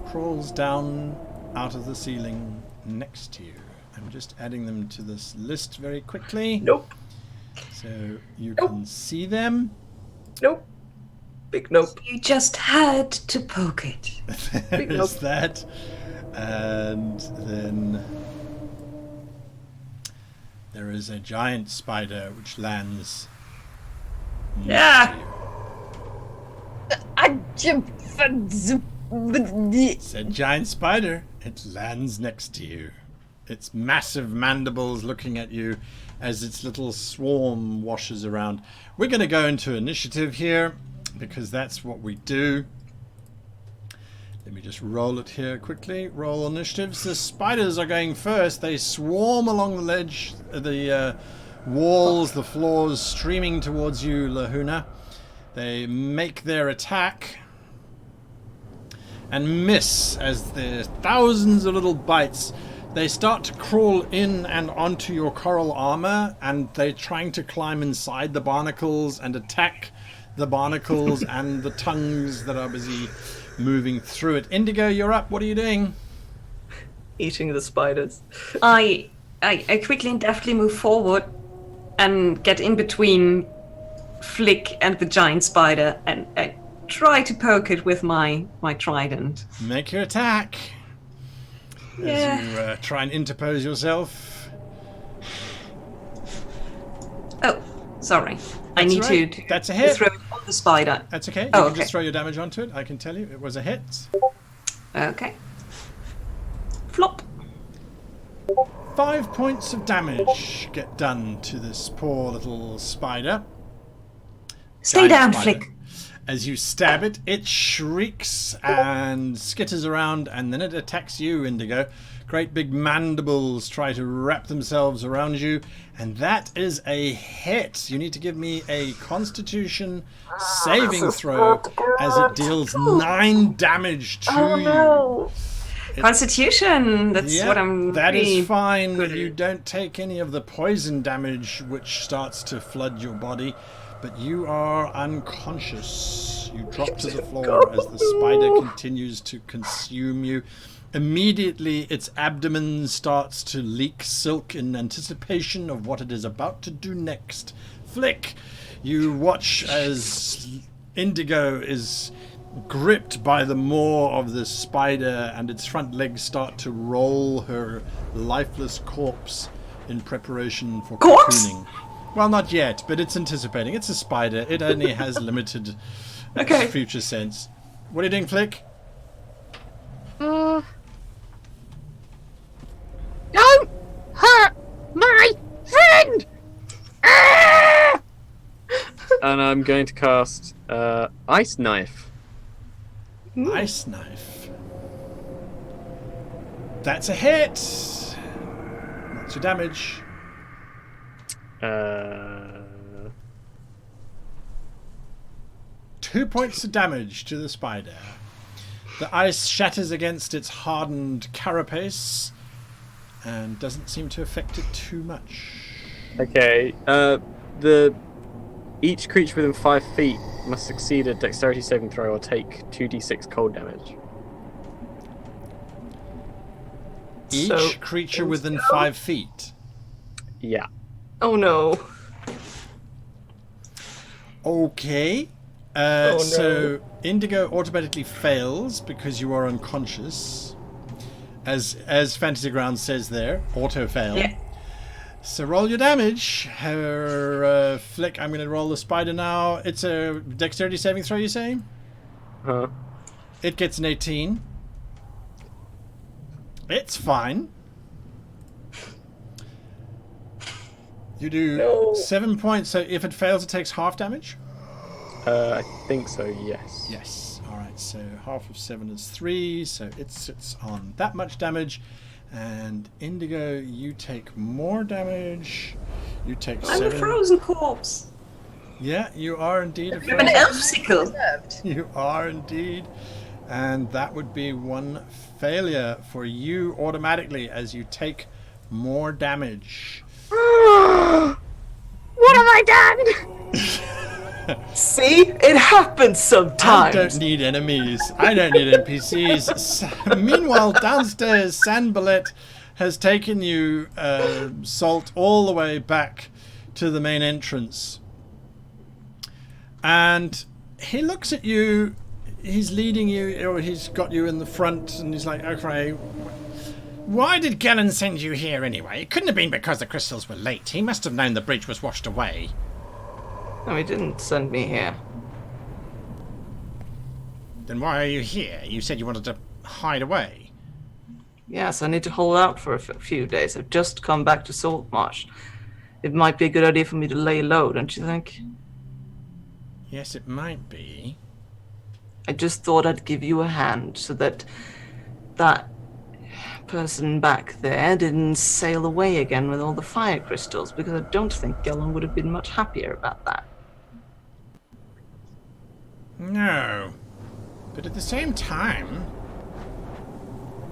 crawls down out of the ceiling next to you. I'm just adding them to this list very quickly. Nope. So you can see them. Nope. Big nope. You just had to poke it. There is that. And then there is a giant spider which lands. Yeah. It's a giant spider. It lands next to you. Its massive mandibles looking at you as its little swarm washes around. We're going to go into initiative here because that's what we do. Let me just roll it here quickly. Roll initiatives. The spiders are going first. They swarm along the ledge, the walls, the floors, streaming towards you, Lahuna. They make their attack and miss as the thousands of little bites. They start to crawl in and onto your coral armor, and they're trying to climb inside the barnacles and attack the barnacles and the tongues that are busy moving through it. Indigo, you're up. What are you doing? Eating the spiders. I quickly and deftly move forward and get in between Flick and the giant spider and try to poke it with my trident. Make your attack. Yeah. As you try and interpose yourself. Oh, sorry. I That's need right. to That's a hit. throw it on the spider. That's okay. You Oh, can okay. just throw your damage onto it. I can tell you it was a hit. Okay. Flop. 5 points of damage get done to this poor little spider. Stay Giant down, spider. Flick. As you stab it, it shrieks and skitters around, and then it attacks you, Indigo. Great big mandibles try to wrap themselves around you, and that is a hit. You need to give me a Constitution saving throw as it deals 9 damage to you. Constitution. That's Yeah, what I'm. that really is fine. good at. You don't take any of the poison damage which starts to flood your body, but you are unconscious. You drop to the floor as the spider continues to consume you. Immediately, its abdomen starts to leak silk in anticipation of what it is about to do next. Flick, you watch as Indigo is gripped by the maw of the spider and its front legs start to roll her lifeless corpse in preparation for Corpse? cocooning. Well, not yet, but it's anticipating. It's a spider. It only has limited Okay. future sense. What are you doing, Flick? Don't hurt my friend! Ah! And I'm going to cast Ice Knife. Ice Knife. That's a hit. What's your damage? 2 points of damage to the spider. The ice shatters against its hardened carapace and doesn't seem to affect it too much. Okay. Each creature within 5 feet must succeed a dexterity saving throw or take 2d6 cold damage. Each So- creature within 5 feet. Yeah. Oh no. Okay. Oh, no. So Indigo automatically fails because you are unconscious. As Fantasy Grounds says there, auto fail. Yeah. So roll your damage. Her Flick, I'm going to roll the spider now. It's a dexterity saving throw, you say? Huh. It gets an 18. It's fine. You do No. 7 points, so if it fails, it takes half damage? I think so, yes. Yes. Alright, so half of 7 is 3, so it sits on that much damage. And Indigo, you take more damage. You take I'm 7. a frozen corpse. Yeah, you are indeed a I'm frozen. an elfsicle. Deserved. You are indeed. And that would be 1 failure for you automatically as you take more damage. What have I done? See? It happens I sometimes. don't need enemies. I don't need NPCs. Meanwhile, downstairs, Sanballet has taken you, Salt, all the way back to the main entrance. And he looks at you. He's leading you, or he's got you in the front, and he's like, okay. Why did Gellin send you here anyway? It couldn't have been because the crystals were late. He must have known the bridge was washed away. No, he didn't send me here. Then why are you here? You said you wanted to hide away. Yes, I need to hold out for a few days. I've just come back to Saltmarsh. It might be a good idea for me to lay low, don't you think? Yes, it might be. I just thought I'd give you a hand so that that person back there didn't sail away again with all the fire crystals, because I don't think Gellin would have been much happier about that. No. But at the same time,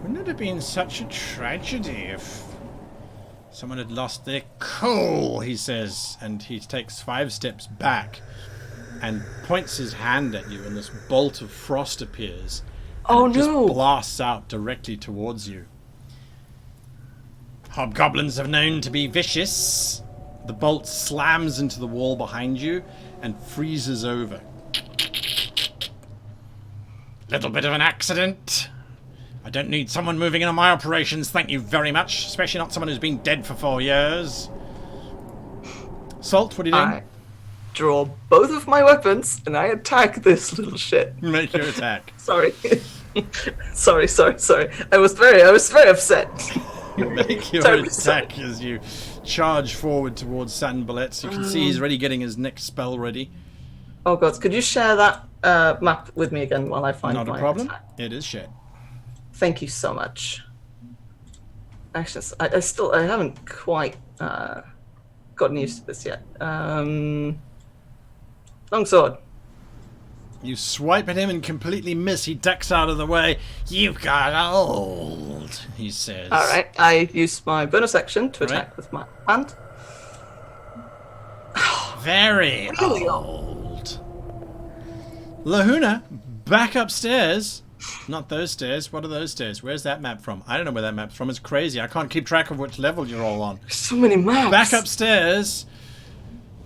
wouldn't it have been such a tragedy if someone had lost their coal, he says, and he takes 5 steps back and points his hand at you, and this bolt of frost appears. Oh and it just no! blasts out directly towards you. Hobgoblins have known to be vicious. The bolt slams into the wall behind you and freezes over. Little bit of an accident. I don't need someone moving in on my operations, thank you very much. Especially not someone who's been dead for 4 years. Salt, what are you doing? I draw both of my weapons and I attack this little shit. Make your attack. Sorry. sorry. I was very upset. Make your Totally attack sorry. as you charge forward towards Satin Balletz. You can see he's already getting his next spell ready. Oh god, could you share that map with me again while I find Not a my problem. attack? It is shared. Thank you so much. Actually, I haven't quite gotten used to this yet. Longsword. You swipe at him and completely miss. He ducks out of the way. You've got old, he says. Alright, I use my bonus action to Right. attack with my hand. Very Really old. Lahuna, back upstairs. Not those stairs. What are those stairs? Where's that map from? I don't know where that map's from. It's crazy. I can't keep track of which level you're all on. So many maps. Back upstairs.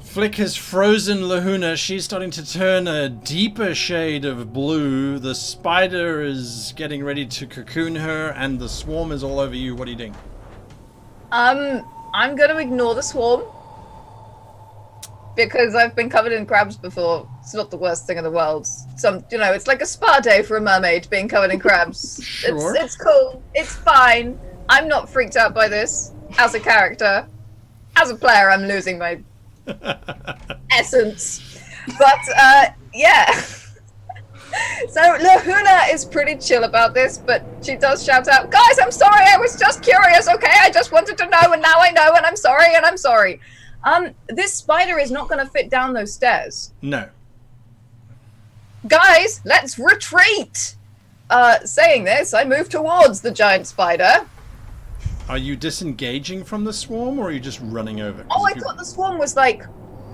Flick has frozen Lahuna. She's starting to turn a deeper shade of blue. The spider is getting ready to cocoon her, and the swarm is all over you. What are you doing? I'm gonna ignore the swarm. Because I've been covered in crabs before. It's not the worst thing in the world. It's like a spa day for a mermaid being covered in crabs. Sure. It's cool. It's fine. I'm not freaked out by this as a character. As a player, I'm losing my essence. But, yeah. So Lahuna is pretty chill about this, but she does shout out, "Guys, I'm sorry, I was just curious, okay? I just wanted to know, and now I know, and I'm sorry, and I'm sorry." This spider is not going to fit down those stairs. No. Guys, let's retreat! Saying this, I move towards the giant spider. Are you disengaging from the swarm, or are you just running over? 'Cause Oh, I if you- thought the swarm was, like,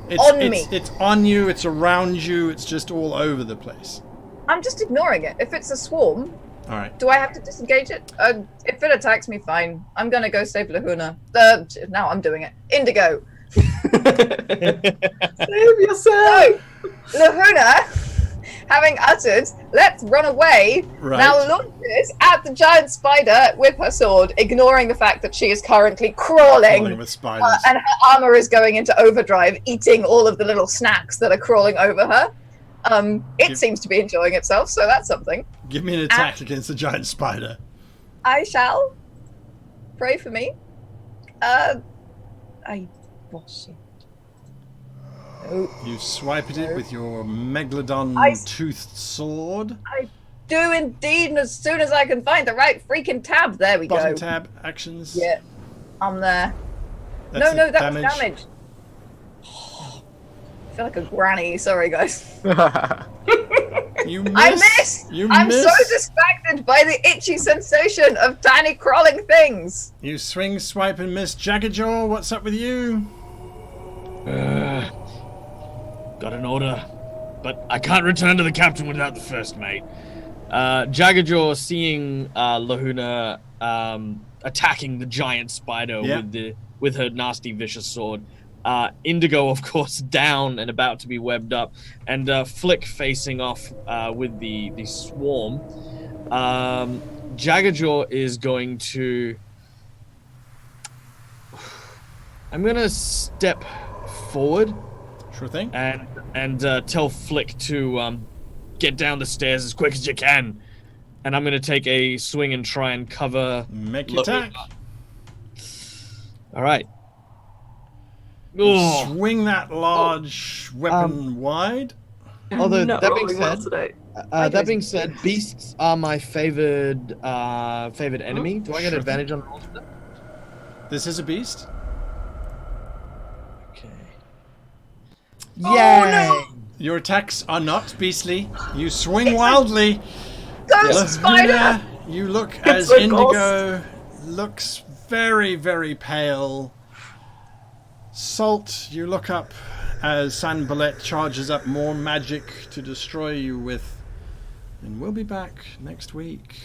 it's, me. It's on you, it's around you, it's just all over the place. I'm just ignoring it. If it's a swarm, Alright. do I have to disengage it? If it attacks me, fine. I'm gonna go save Lahuna. Now I'm doing it. Indigo. Save yourself! Lahuna, having uttered, "Let's run away," Right. now launches at the giant spider with her sword, ignoring the fact that she is currently crawling, Crawling with spiders. and her armor is going into overdrive, eating all of the little snacks that are crawling over her. It seems to be enjoying itself, so that's something. Give me an attack against the giant spider. I shall. Pray for me. Bullshit. No. You swipe at it with your megalodon toothed sword. I do indeed, and as soon as I can find the right freaking tab, there we Bottom go. tab, actions. Yeah, I'm there. That's No, it, that was damage. I feel like a granny. Sorry, guys. You miss. I missed. You I'm miss. so distracted by the itchy sensation of tiny crawling things. You swing, swipe, and miss. Jaggerjaw, what's up with you? Got an order, but I can't return to the captain without the first mate. Jaggerjaw, seeing Lahuna attacking the giant spider Yeah. with her nasty, vicious sword, Indigo, of course, down and about to be webbed up, and Flick facing off with the swarm. Jaggerjaw is going to... I'm going to step forward. Sure thing. And tell Flick to get down the stairs as quick as you can. And I'm going to take a swing and try and cover... Make your attack. All right. Swing that large weapon wide. Although Not that being rolling well said, today. that being said, beasts are my favored enemy. Do I get Sure. advantage on rolls for that? This is a beast. Okay. Oh, Yay! Your attacks are not beastly. You swing wildly. Ghost spider! Lavina, you look as a Indigo looks very, very pale. Salt, you look up as Sanballet charges up more magic to destroy you with. And we'll be back next week.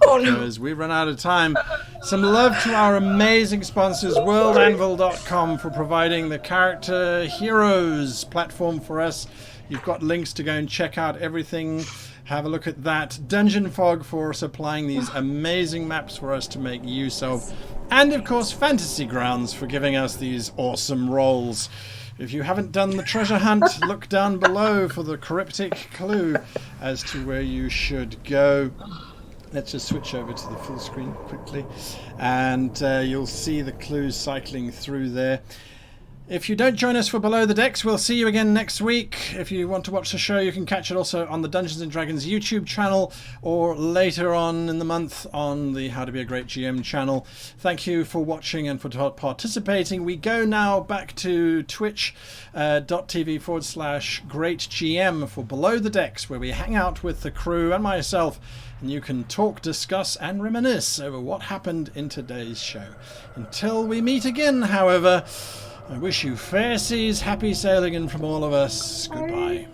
Oh no. Because we run out of time. Some love to our amazing sponsors, worldanvil.com, for providing the character heroes platform for us. You've got links to go and check out everything. Have a look at that. Dungeon Fog for supplying these amazing maps for us to make use of. And of course, Fantasy Grounds for giving us these awesome rolls. If you haven't done the treasure hunt, look down below for the cryptic clue as to where you should go. Let's just switch over to the full screen quickly, and you'll see the clues cycling through there. If you don't join us for Below the Decks, we'll see you again next week. If you want to watch the show, you can catch it also on the Dungeons & Dragons YouTube channel, or later on in the month on the How to Be a Great GM channel. Thank you for watching and for participating. We go now back to twitch.tv/GreatGM for Below the Decks, where we hang out with the crew and myself, and you can talk, discuss, and reminisce over what happened in today's show. Until we meet again, however, I wish you fair seas, happy sailing, and from all of us, goodbye.